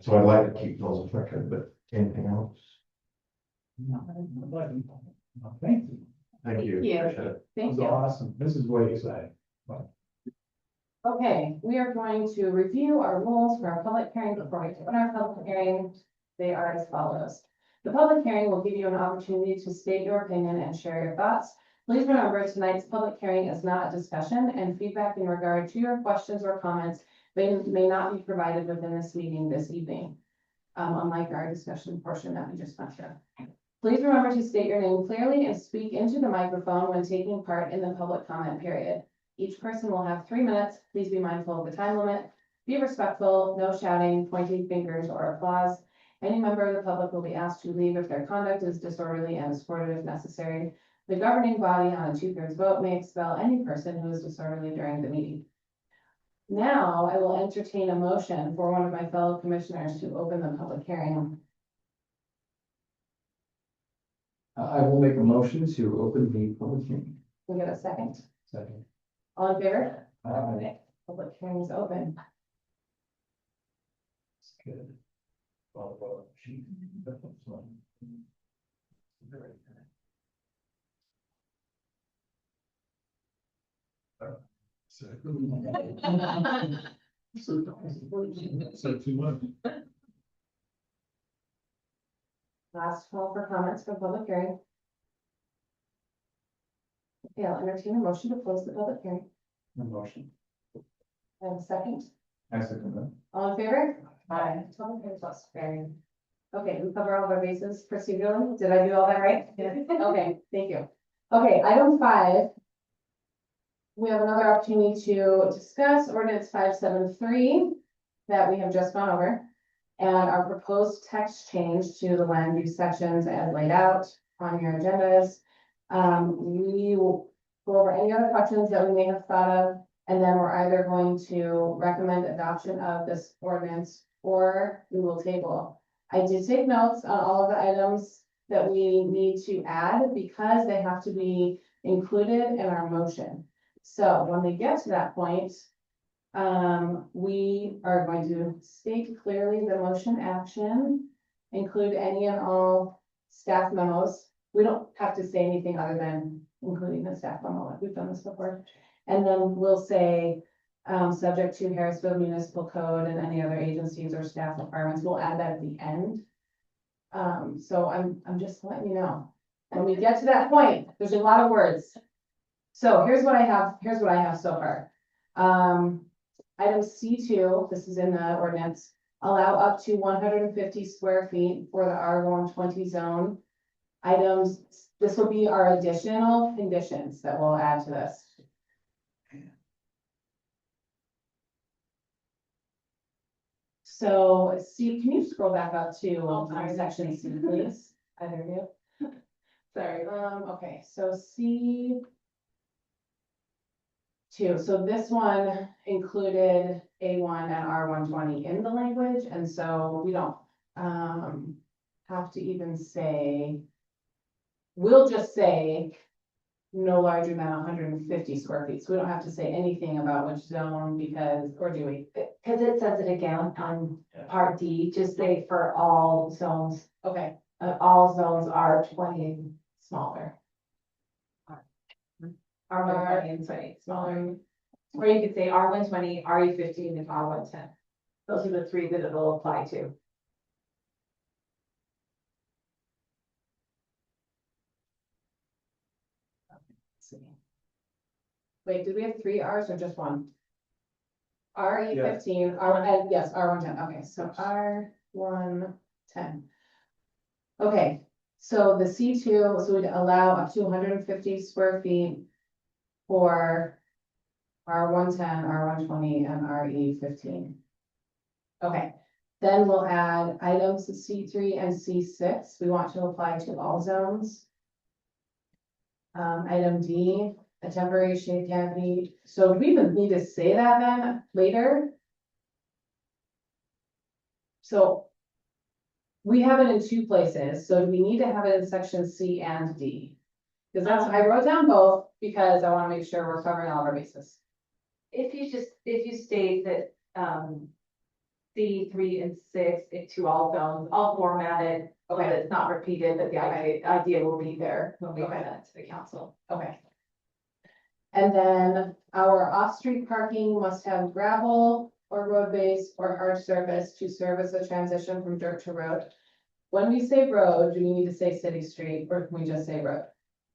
So I'd like to keep those if I could, but anything else? Thank you. Thank you. Thank you. Appreciate it. This Thank is you. awesome. This is way exciting. Okay, we are going to review our rules for our public hearing before we open our public hearing. They are as follows. The public hearing will give you an opportunity to state your opinion and share your thoughts. Please remember, tonight's public hearing is not a discussion, and feedback in regard to your questions or comments may not be provided within this meeting this evening, unlike our discussion portion that we just went through. Please remember to state your name clearly and speak into the microphone when taking part in the public comment period. Each person will have 3 minutes. Please be mindful of the time limit. Be respectful, no shouting, pointing fingers, or applause. Any member of the public will be asked to leave if their conduct is disorderly and escorted if necessary. The governing body on a 2/3 vote may expel any person who is disorderly during the meeting. Now, I will entertain a motion for one of my fellow commissioners to open the public hearing. I will make a motion to open the public hearing. Can we get a second? Second. All in favor? Aye. Public hearing is open. Good. So too much. Last call for comments for public hearing. Okay, I'll entertain a motion to close the public hearing. Motion. And a second. I second that. All in favor? Aye. Public hearing plus hearing. Okay, we cover all of our bases procedurally. Did I do all that right? Okay, thank you. Okay, item 5. We have another opportunity to discuss ordinance 573 that we have just gone over. And our proposed text change to the land use sections as laid out on your agendas. We will go over any other questions that we may have thought of, and then we're either going to recommend adoption of this ordinance or we will table. I did take notes on all of the items that we need to add because they have to be included in our motion. So when we get to that point, we are going to state clearly the motion action, include any and all staff memos. We don't have to say anything other than including the staff memo, like we've done this before. And then we'll say, subject to Harrisville Municipal Code and any other agencies or staff requirements, we'll add that at the end. So I'm just letting you know, when we get to that point, there's a lot of words. So here's what I have so far. Item C2, this is in the ordinance, allow up to 150 square feet for the R120 zone. Items, this will be our additional conditions that we'll add to this. So C, can you scroll back up to section C, please? Either of you. Sorry, okay, so C2, so this one included A1 and R120 in the language, and so we don't have to even say, we'll just say no larger than 150 square feet, so we don't have to say anything about which zone because, or do we? Because it says it again on part D, just say for all zones, Okay, all zones are 20 and smaller. R120 and 20 smaller. Or you could say R120, RE15, and R110. Those are the three that it'll apply to. let's see. Wait, did we have 3 Rs or just one? RE15, and yes, R110, okay, so R110. Okay, so the C2, so we'd allow up to 150 square feet for R110, R120, and RE15. Okay, then we'll add items C3 and C6. We want to apply to all zones. Item D, a temporary shade canopy. So do we even need to say that then later? So we have it in 2 places, so do we need to have it in section C and D? Because that's, I wrote down both because I want to make sure we're covering all of our bases. If you state that, C3 and 6 to all zones, all formatted, so that it's not repeated, but the idea will be there when we present it to the council. Okay. And then our off-street parking must have gravel or road base or hard surface to serve as a transition from dirt to road. When we say road, do we need to say city street or can we just say road?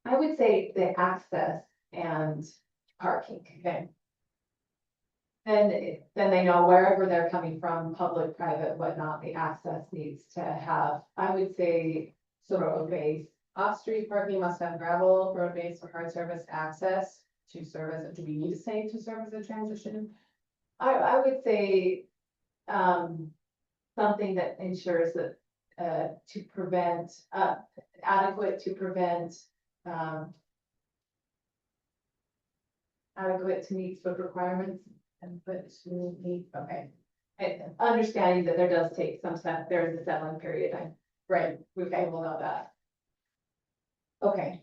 I would say the access and parking. Okay, Then they know wherever they're coming from, public, private, whatnot, the access needs to have, I would say, so road base. off-street parking must have gravel, road base or hard surface access to serve as, do we need to say to serve as a transition? I would say, something that ensures that, to prevent, adequate to prevent, adequate to meet food requirements and put to meet, okay. And understanding that there does take some time, there is a settling period, Right, okay, we'll know that. Okay.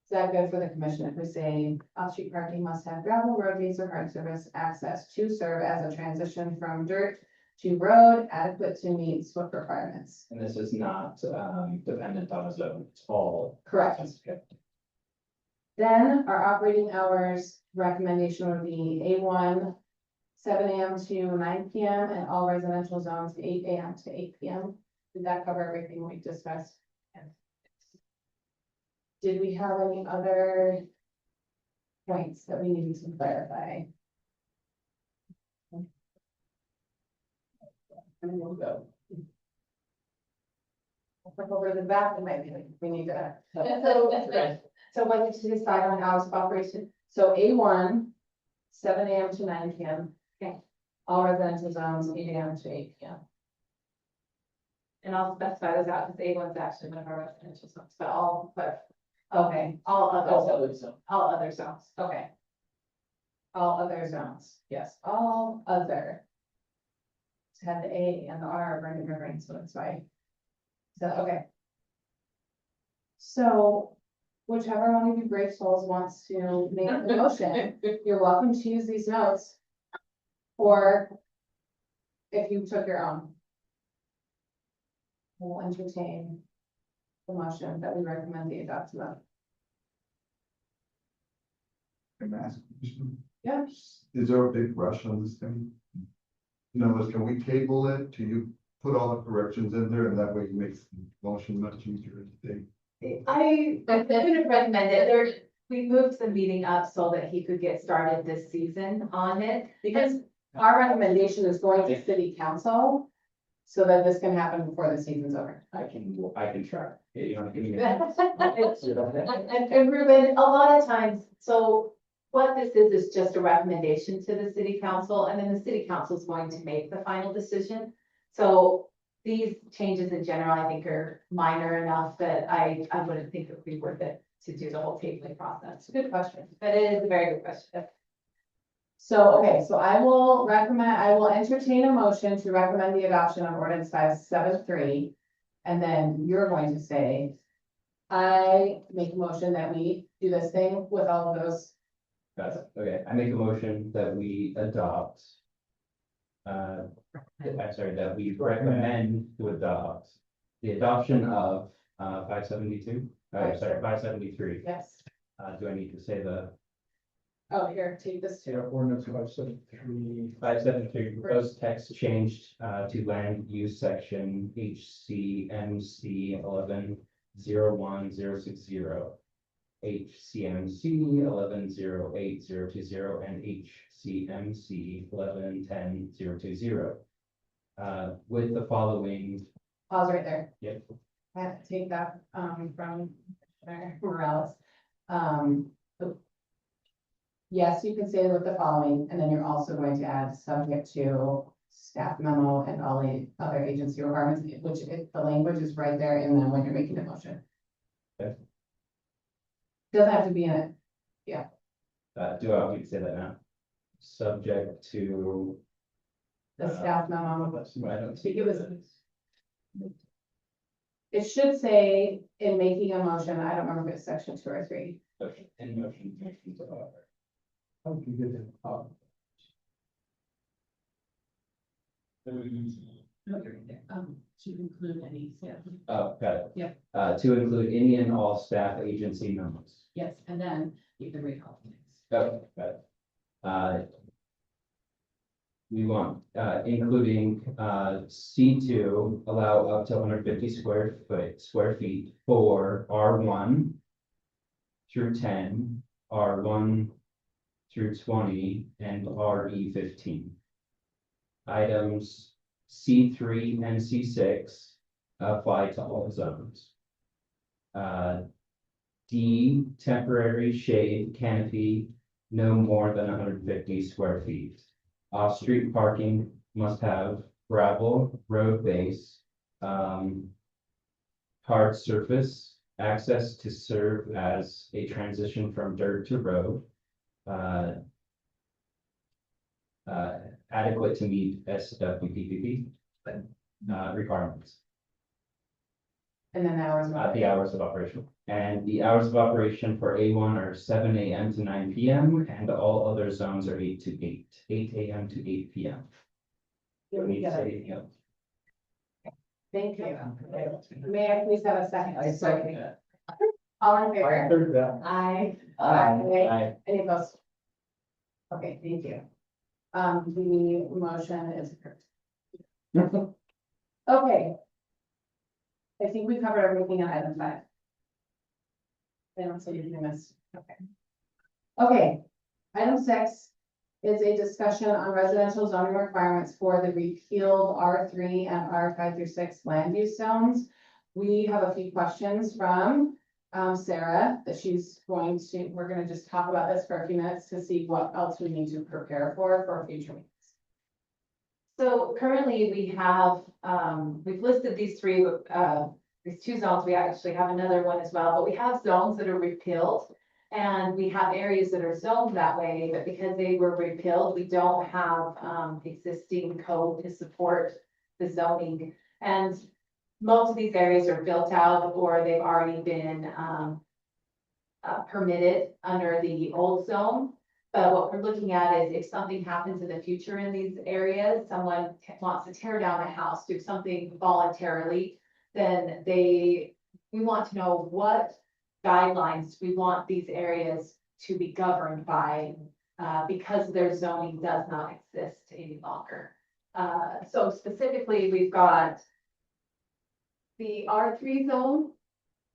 Is that good for the commission if we say off-street parking must have gravel, road base or hard surface access to serve as a transition from dirt to road adequate to meet SWIFT requirements? And this is not, dependent on a zone, it's all. Correct. Then our operating hours recommendation would be A1, 7 AM to 9 PM and all residential zones 8 AM to 8 PM. Did that cover everything we discussed? Did we have any other points that we needed to clarify? And we'll go. I'll flip over to the back and maybe we need to. so when to decide on hours of operation, So A1, 7 AM to 9 PM. Okay. All residential zones 8 AM to 8 PM. And I'll specify those out because A1 is actually one of our residential zones, but Okay, all other zones, All other zones, okay. all other zones, yes, all other. It's had the A and the R running in my brain, so that's why. So, okay. So whichever one of you brave souls wants to make the motion, you're welcome to use these notes. Or if you took your own. We'll entertain the motion that we recommend the adoption of. Can I ask a question? Yeah. Is there a big rush on this thing? In other words, can we table it till you put all the corrections in there and that way it makes the motion much easier to think? I wouldn't recommend it. We moved the meeting up so that he could get started this season on it. Because our recommendation is going to city council. So that this can happen before the season's over. I can try. You know, give me And Ruben, a lot of times, so what this is just a recommendation to the city council, and then the city council is going to make the final decision. So these changes in general, I think are minor enough that I wouldn't think it would be worth it to do the whole tabling process. Good question. But it is a very good question. So, okay, so I will entertain a motion to recommend the adoption of ordinance 573. And then you're going to say, I make a motion that we do this thing with all of those. Got it. Okay, I make a motion that we adopt. I'm sorry, that we recommend to adopt the adoption of 572. Sorry, 573. Yes. Do I need to say the Oh, here, take this Yeah, too. ordinance 573. 573 proposed text changed to land use section HCMC 11-01060, HCMC 11-08020, and HCMC 11-10-020. With the following. Pause right there. Yep. I have to take that, from Commissioner Morales. Yes, you can say with the following, and then you're also going to add subject to staff memo and all the other agency requirements, which the language is right there in them when you're making a motion. Okay. Doesn't have to be in it. Do I need to say that now? Subject to. The staff memo. I don't see. It was. It should say in making a motion, I don't remember if it's section 2 or 3. In motion. How would you get it up? To include any, yeah. Oh, got it. Yep. To include any and all staff agency members. Yes, and then you can read all things. Oh, got it. We want, including, C2, allow up to 150 square feet for R1 through 10, R1 through 20, and RE15. Items C3 and C6 apply to all zones. D, temporary shade canopy, no more than 150 square feet. Off-street parking must have gravel, road base, hard surface, access to serve as a transition from dirt to road. Adequate to meet SWPPP requirements. And then the hours. The hours of operation. And the hours of operation for A1 are 7 AM to 9 PM, and all other zones are 8 to 8 AM to 8 PM. Do we need to say anything else? Thank you. May I please have a second? I second that. All in I favor? heard that. Aye. Aye. Any opposed? Okay, thank you. The motion is approved. Okay. I think we covered everything on item 5. I don't see anything missed. Okay. Okay, item 6 is a discussion on residential zoning requirements for the repealed R3 and R5 through 6 land use zones. We have a few questions from Sarah that we're gonna just talk about this for a few minutes to see what else we need to prepare for future meetings. So currently we have, we've listed these three, these two zones. We actually have another one as well, but we have zones that are repealed. And we have areas that are zoned that way, but because they were repealed, we don't have, existing code to support the zoning. And most of these areas are built out or they've already been, permitted under the old zone. But what we're looking at is if something happens in the future in these areas, someone wants to tear down a house, do something voluntarily, then we want to know what guidelines we want these areas to be governed by, because their zoning does not exist any longer. So specifically, we've got the R3 zone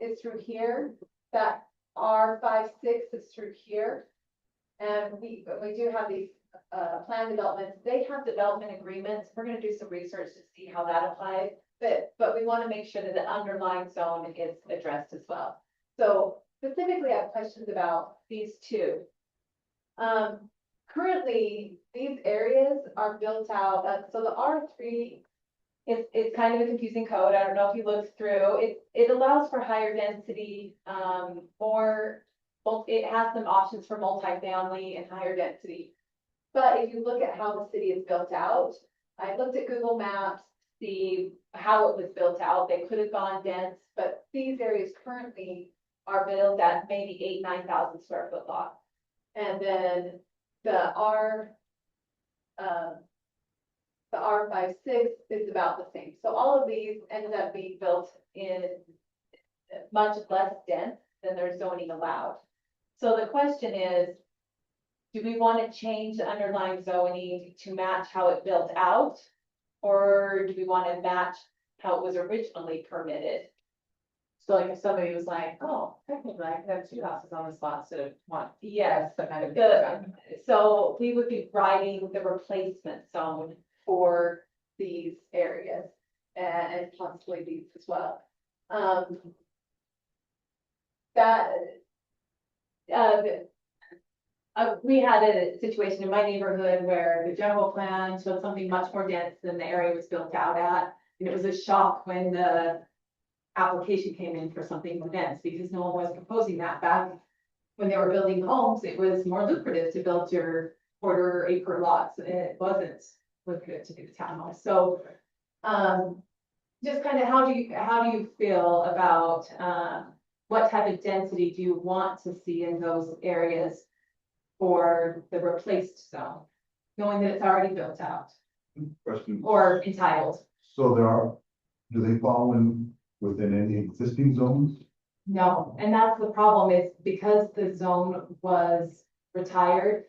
is through here, that R56 is through here. And we do have these, plan developments, they have development agreements, we're gonna do some research to see how that applies. But we wanna make sure that the underlying zone is addressed as well. So specifically, I have questions about these two. Currently, these areas are built out, so the R3 it's kind of a confusing code. I don't know if you looked through, it allows for higher density, it has some options for multifamily and higher density. But if you look at how the city is built out, I looked at Google Maps, see how it was built out. They could have gone dense, but these areas currently are built at maybe 8,000-9,000 square foot lot. And then the R56 is about the same. So all of these ended up being built in much less dense than their zoning allowed. So the question is, do we want to change the underlying zoning to match how it built out? Or do we want to match how it was originally permitted? So like if somebody was like, oh, technically I could have two houses on this lot instead of one. Yes, That kind of. so we would be writing the replacement zone for these areas and possibly these as well. We had a situation in my neighborhood where the general plan showed something much more dense than the area was built out at. And it was a shock when the application came in for something more dense because no one was proposing that back. When they were building homes, it was more lucrative to build your quarter acre lots. It wasn't lucrative to do the townhouse. So, just kind of how do you feel about, what type of density do you want to see in those areas for the replaced zone, knowing that it's already built out Question. or entitled? So do they fall within any existing zones? No, and that's the problem is because the zone was retired.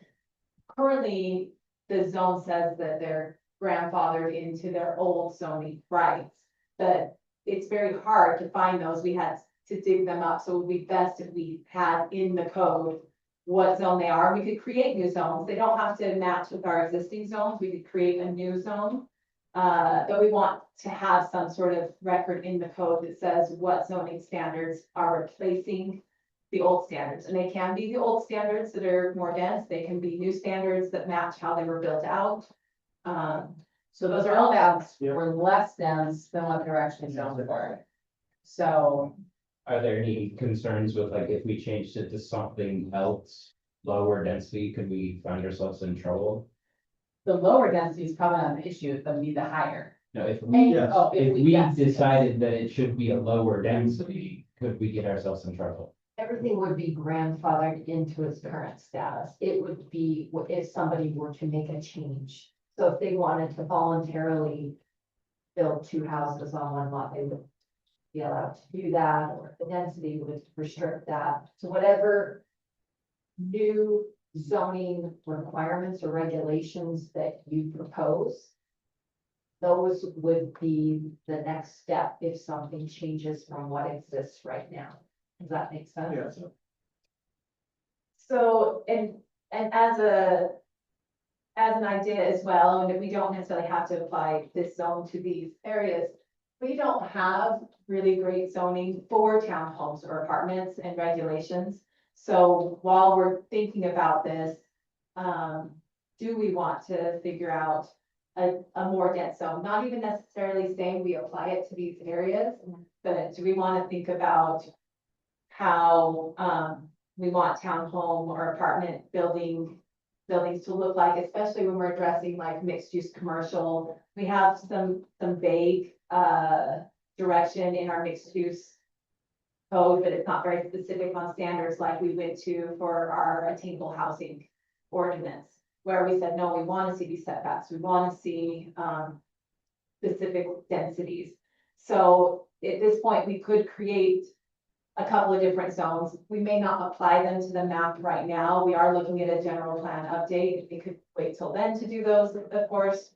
Currently, the zone says that they're grandfathered into their old zoning rights. But it's very hard to find those. We had to dig them up, so it would be best if we had in the code what zone they are. We could create new zones. They don't have to match with our existing zones. We could create a new zone. But we want to have some sort of record in the code that says what zoning standards are replacing the old standards. And they can be the old standards that are more dense. They can be new standards that match how they were built out. So those are all downs, were less dense than what they're actually zoned for. So Are there any concerns with like if we changed it to something else, lower density, could we find ourselves in trouble? the lower density is probably not an issue, it would be the higher. No, if we, Oh, if we yes. decided that it should be a lower density, could we get ourselves in trouble? Everything would be grandfathered into its current status. It would be if somebody were to make a change. So if they wanted to voluntarily build two houses on one lot, they would be allowed to do that, or the density would restrict that. So whatever new zoning requirements or regulations that you propose, those would be the next step if something changes from what exists right now. Does that make sense? Yes. So, and as an idea as well, and we don't necessarily have to apply this zone to these areas. We don't have really great zoning for townhomes or apartments and regulations. So while we're thinking about this, do we want to figure out a more dense zone, not even necessarily saying we apply it to these areas, but do we want to think about how, we want townhome or apartment buildings to look like, especially when we're addressing like mixed use commercial. We have some vague, direction in our mixed use code, but it's not very specific on standards like we went to for our attainable housing ordinance, where we said, no, we want to see these setbacks, we want to see, specific densities. So at this point, we could create a couple of different zones. We may not apply them to the map right now. We are looking at a general plan update. We could wait till then to do those, of course.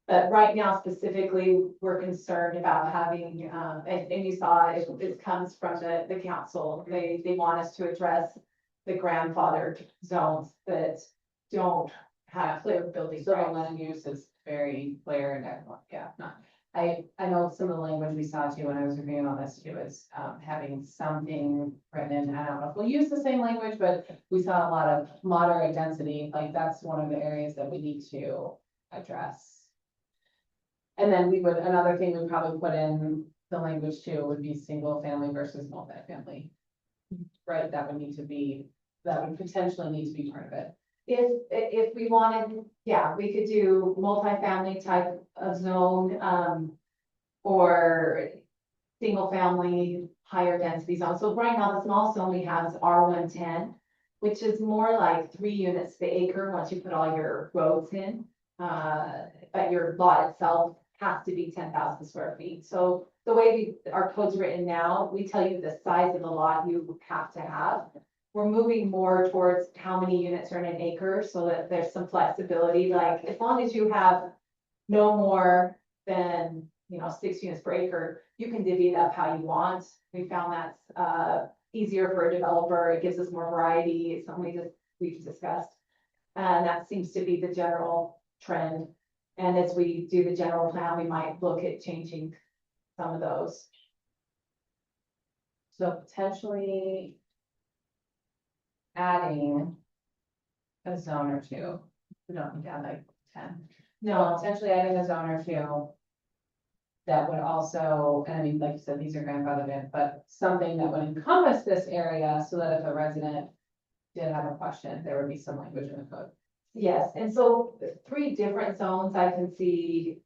But right now specifically, we're concerned about having, and you saw it, this comes from the council. They want us to address the grandfathered zones that don't have clear building So the rights. land use is very clear and excellent, yeah, not. I know some of the language we saw too when I was reviewing on this too is having something written in. I don't know if we'll use the same language, but we saw a lot of moderate density, like that's one of the areas that we need to address. And then we would, another thing we'd probably put in the language too would be single family versus multifamily. Right, that would need to be, that would potentially need to be part of it. If we wanted, yeah, we could do multifamily type of zone, or single family, higher density zone. So right now, the small zone we have is R110, which is more like 3 units the acre once you put all your roads in. But your lot itself has to be 10,000 square feet. So the way our code's written now, we tell you the size of the lot you have to have. We're moving more towards how many units are in an acre so that there's some flexibility, like as long as you have no more than, 6 units per acre, you can divvy it up how you want. We found that's easier for a developer. It gives us more variety. It's something we've discussed. And that seems to be the general trend. And as we do the general plan, we might look at changing some of those. So potentially adding a zone or two. We don't need to add like 10. No, potentially adding a zone or two. That would also, and I mean, like you said, these are grandfathered in, but something that would encompass this area so that if a resident did have a question, there would be some language in the code. Yes, and so 3 different zones I can see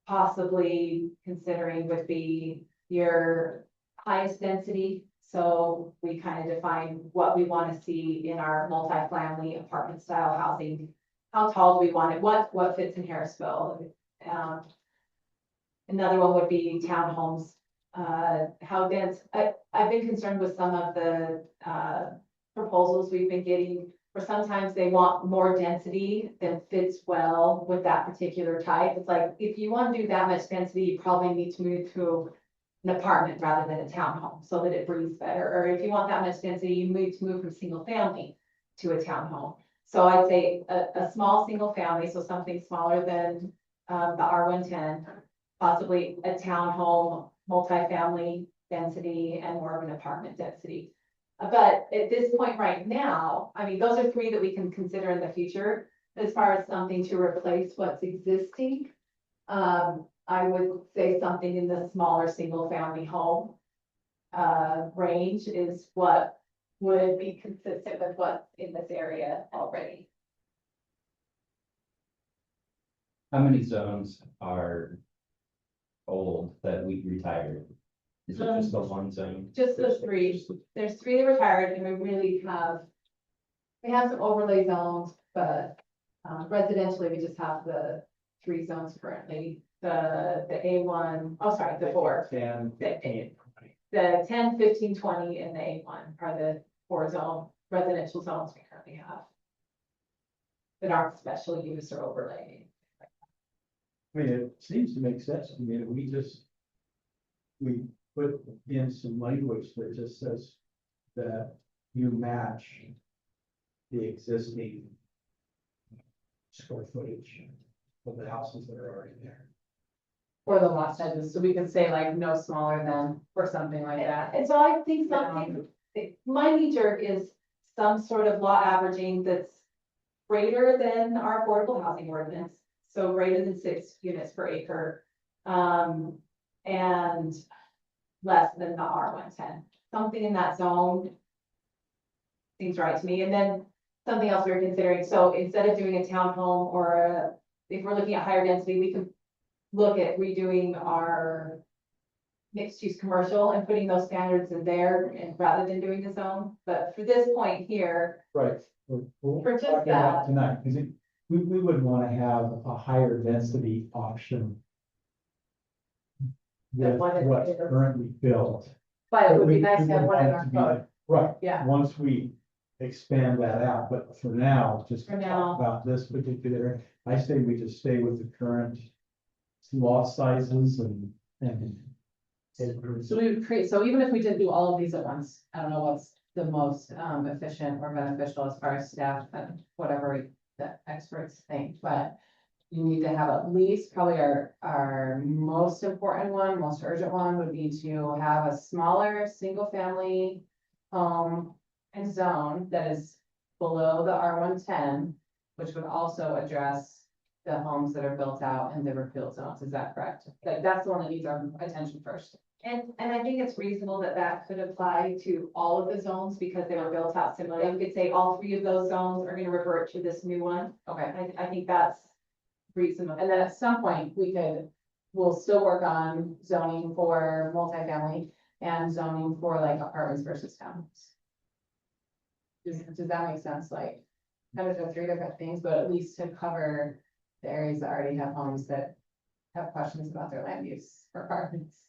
possibly considering would be your highest density. So we kind of define what we want to see in our multifamily apartment style housing. How tall do we want it? What fits in Harrisville? Another one would be townhomes. How dense? I've been concerned with some of the proposals we've been getting, where sometimes they want more density than fits well with that particular type. It's like, if you want to do that much density, you probably need to move to an apartment rather than a townhome so that it breathes better. Or if you want that much density, you move from single family to a townhome. So I'd say a small single family, so something smaller than the R110, possibly a townhome, multifamily density, and more of an apartment density. But at this point right now, I mean, those are 3 that we can consider in the future. As far as something to replace what's existing, I would say something in the smaller single family home range is what would be consistent with what's in this area already. How many zones are old that we retired? Is it just the one zone? Just those 3. There's 3 that retired and we have some overlay zones, but residentially, we just have the 3 zones currently. The A1, oh, sorry, the 4. 10, 15, 20. The 10, 15, 20, and the A1 are the 4 residential zones we currently have. That aren't special use or overlay. I mean, it seems to make sense. I mean, we put in some language that just says that you match the existing square footage of the houses that are already there. Or the lot sizes, so we could say like no smaller than, or something like that. And so I think something, my knee jerk is some sort of law averaging that's greater than our affordable housing ordinance. so greater than 6 units per acre. And less than the R110, something in that zone. Seems right to me, and then something else we we're considering, so instead of doing a townhome if we're looking at higher density, we could look at redoing our mixed use commercial and putting those standards in there and rather than doing the zone, but for this point here, Right. We're For just talking about that. tonight, because we would want to have a higher density option. Than With what it what's is. currently built. But it would be We- nice we to have would one in want it our to be code. like- Right. Yeah. Once we expand that out, but for now, just For to now. talk about this particular, I say we just stay with the current lot sizes and. So we would create, so even if we didn't do all of these at once, I don't know what's the most efficient or beneficial as far as staff and whatever the experts think, but you need to have at least probably our most important one, most urgent one would be to have a smaller, single family home and zone that is below the R110, which would also address the homes that are built out in the repealed zones. Is that correct? That's the one that needs our attention first. and I think it's reasonable that could apply to all of the zones because they were built out similarly. You could say all 3 of those zones are gonna revert to this new one. Okay. I think that's reasonable. And then at some point, we'll still work on zoning for multifamily and zoning for like apartments versus towns. Does that make sense? Like, kind of the 3 different things, but at least to cover the areas that already have homes that have questions about their land use for apartments.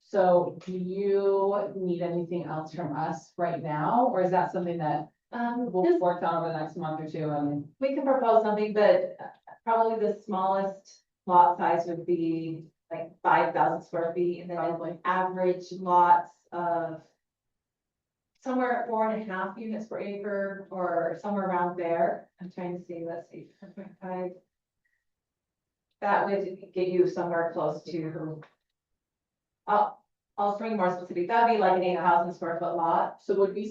So do you need anything else from us right now, or is that something that we'll Just work on over the next month or two and? we can propose something, but probably the smallest lot size would be like 5,000 square feet, and then Probably. average lots of somewhere at 4.5 units per acre, or somewhere around there. I'm trying to see, let's see, 4.5. That would get you somewhere close to. I'll bring more specific, that'd be like an 8,000 square foot lot. So would we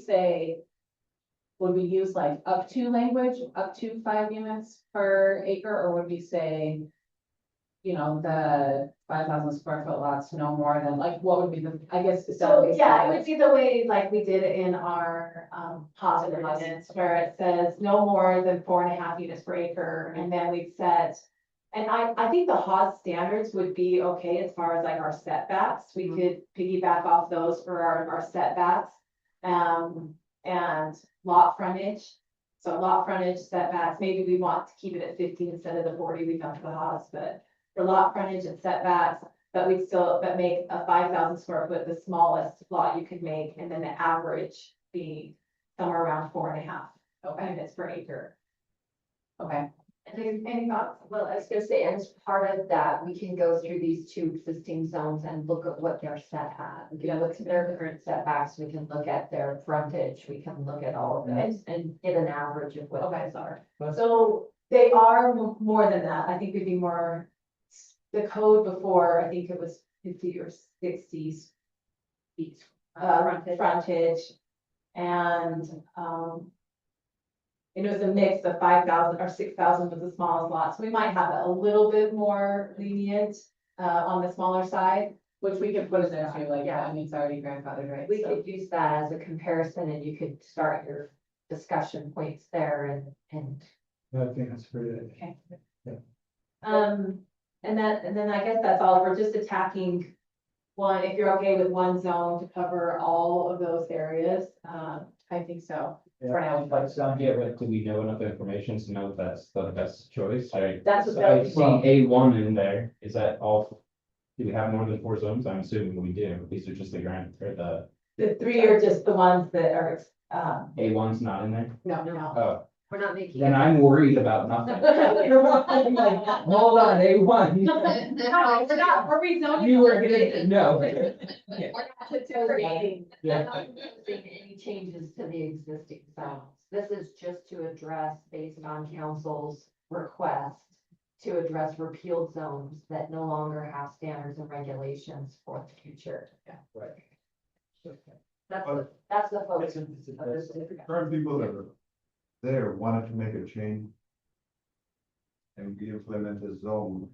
use like up to language, up to 5 units per acre, or would we say, you know, the 5,000 square foot lots, no more than, like, what would be the, I guess. is that So, basically yeah, it it? would be the way like we did it in our positive ordinance, where it says no more than 4.5 units per acre, and then we've set. And I think the HOS standards would be okay as far as like our setbacks, we could piggyback off those for our setbacks. And lot frontage, so lot frontage setbacks, maybe we want to keep it at 50 instead of the 40 we found for the HOS, but. For lot frontage and setbacks, but make a 5,000 square foot the smallest lot you could make, and then the average be somewhere around 4.5 units per acre. Okay, Any thoughts? Well, I was gonna say, as part of that, we can go through these 2 existing zones and look at what they're set at. We can look at their current setbacks, we can look at their frontage, we can look at all of those and get an average of what those are. So they are more than that, I think it'd be more, the code before, I think it was 50 or 60 feet. Frontage. And, it was a mix of 5,000 or 6,000 was the smallest lot, so we might have it a little bit more lenient, on the smaller side. which we could put in there too, like, Yeah. I mean, it's already grandfathered, right? We So- could use that as a comparison and you could start your discussion points there and. I think that's pretty. Okay. Yeah. And then I guess that's all, we're just attacking one, if you're okay with one zone to cover all of those areas, I think so. Yeah. For now. Yeah, but do we know enough information to know if that's the best choice? That's what I they'll- see A1 in there, is that all? Do we have more than 4 zones? I'm assuming we do, these are just the grant, or the the 3 are just the ones that are, A1's not in there? No. Oh, We're not making. then I'm worried about nothing. Hold on, A1. No, we're not, we're rezoning. You were gonna, no. We're not Creating. Yeah. proposing any changes to the existing zones. This is just to address, based on council's request, to address repealed zones that no longer have standards and regulations for the future. Right. That's the focus. of this. Current people that are there wanted to make a change and re-implement a zone,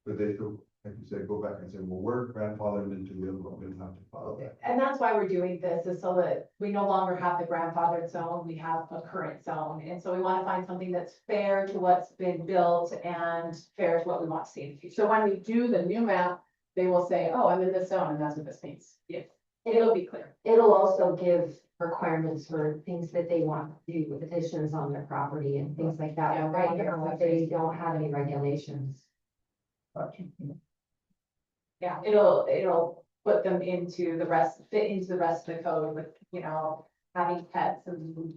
but they could, like you said, go back and say, well, we're grandfathered into the other one, we don't have to follow that. And that's why we're doing this, is so that we no longer have the grandfathered zone, we have a current zone. And so we want to find something that's fair to what's been built and fair to what we want to see in the future. So when we do the new map, they will say, oh, I'm in this zone, and that's what this means. Yes. It'll be clear. It'll also give requirements for things that they want to do with additions on their property and things like that. Yeah, Right right. now, they don't have any regulations. Yeah, it'll put them into the rest, fit into the rest of the code with, you know, having pets and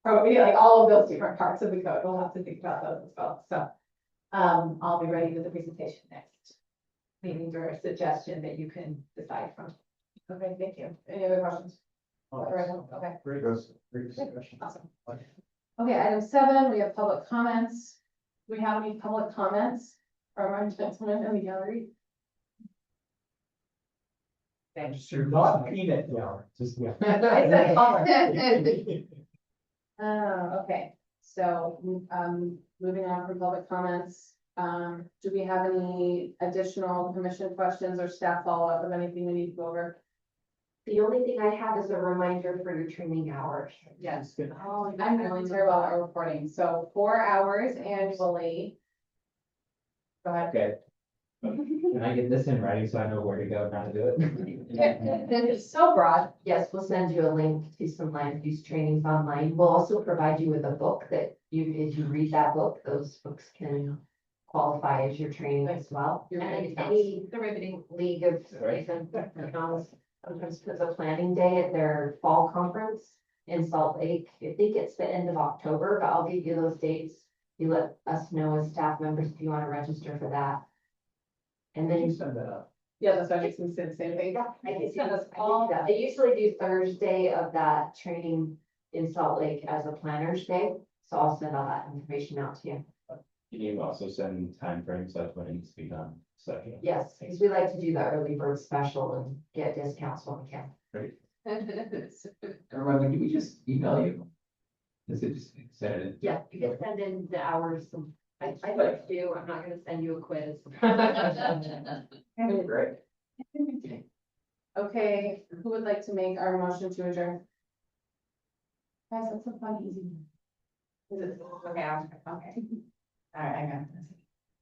probably like all of those different parts of the code. We'll have to think about those as well. So I'll be ready with the presentation next meeting or a suggestion that you can decide from. Okay, thank you. Any other questions? All right, okay. Great, Because great discussion. Awesome. Okay, item 7, we have public comments. Do we have any public comments from our gentlemen in the gallery? Not peanut gallery, just, yeah. I said comment. Okay, so, moving on from public comments, do we have any additional commission questions or staff follow-up of anything we need to go over? The only thing I have is a reminder for your training hours. Yes. Good. Oh, I'm really terrible at our reporting, so 4 hours annually. Go ahead. Okay. Can I get this in writing so I know where to go, and how to do it? It's so broad. Yes, we'll send you a link to some land use trainings online. We'll also provide you with a book that if you read that book, those books can qualify as your training as well. You're And right. any, the riveting league of cities sometimes puts a planning day at their fall conference in Salt Lake. I think it's the end of October, but I'll give you those dates. You let us know as staff members if you want to register for that. And then You send that up. Yeah, that's why I just said the same thing. I can send us all that. They usually do Thursday of that training in Salt Lake as a planner's day. So I'll send all that information out to you. Can you also send timeframes like when it needs to be done? So, Yes, because we like to do the early bird special and get discounts when we can. Remember, do we just email you? Is it just send it? Yeah, you can send in the hours. I like to do, I'm not gonna send you a quiz. Great. Okay, who would like to make our motion to adjourn? Guys, that's a fun, easy. One. Is it, okay, okay. All right, I got this.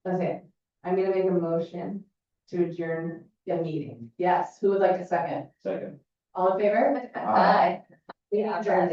That's it. I'm gonna make a motion to adjourn the meeting. Yes, who would like a second? Second. All in favor? Aye. We adjourn.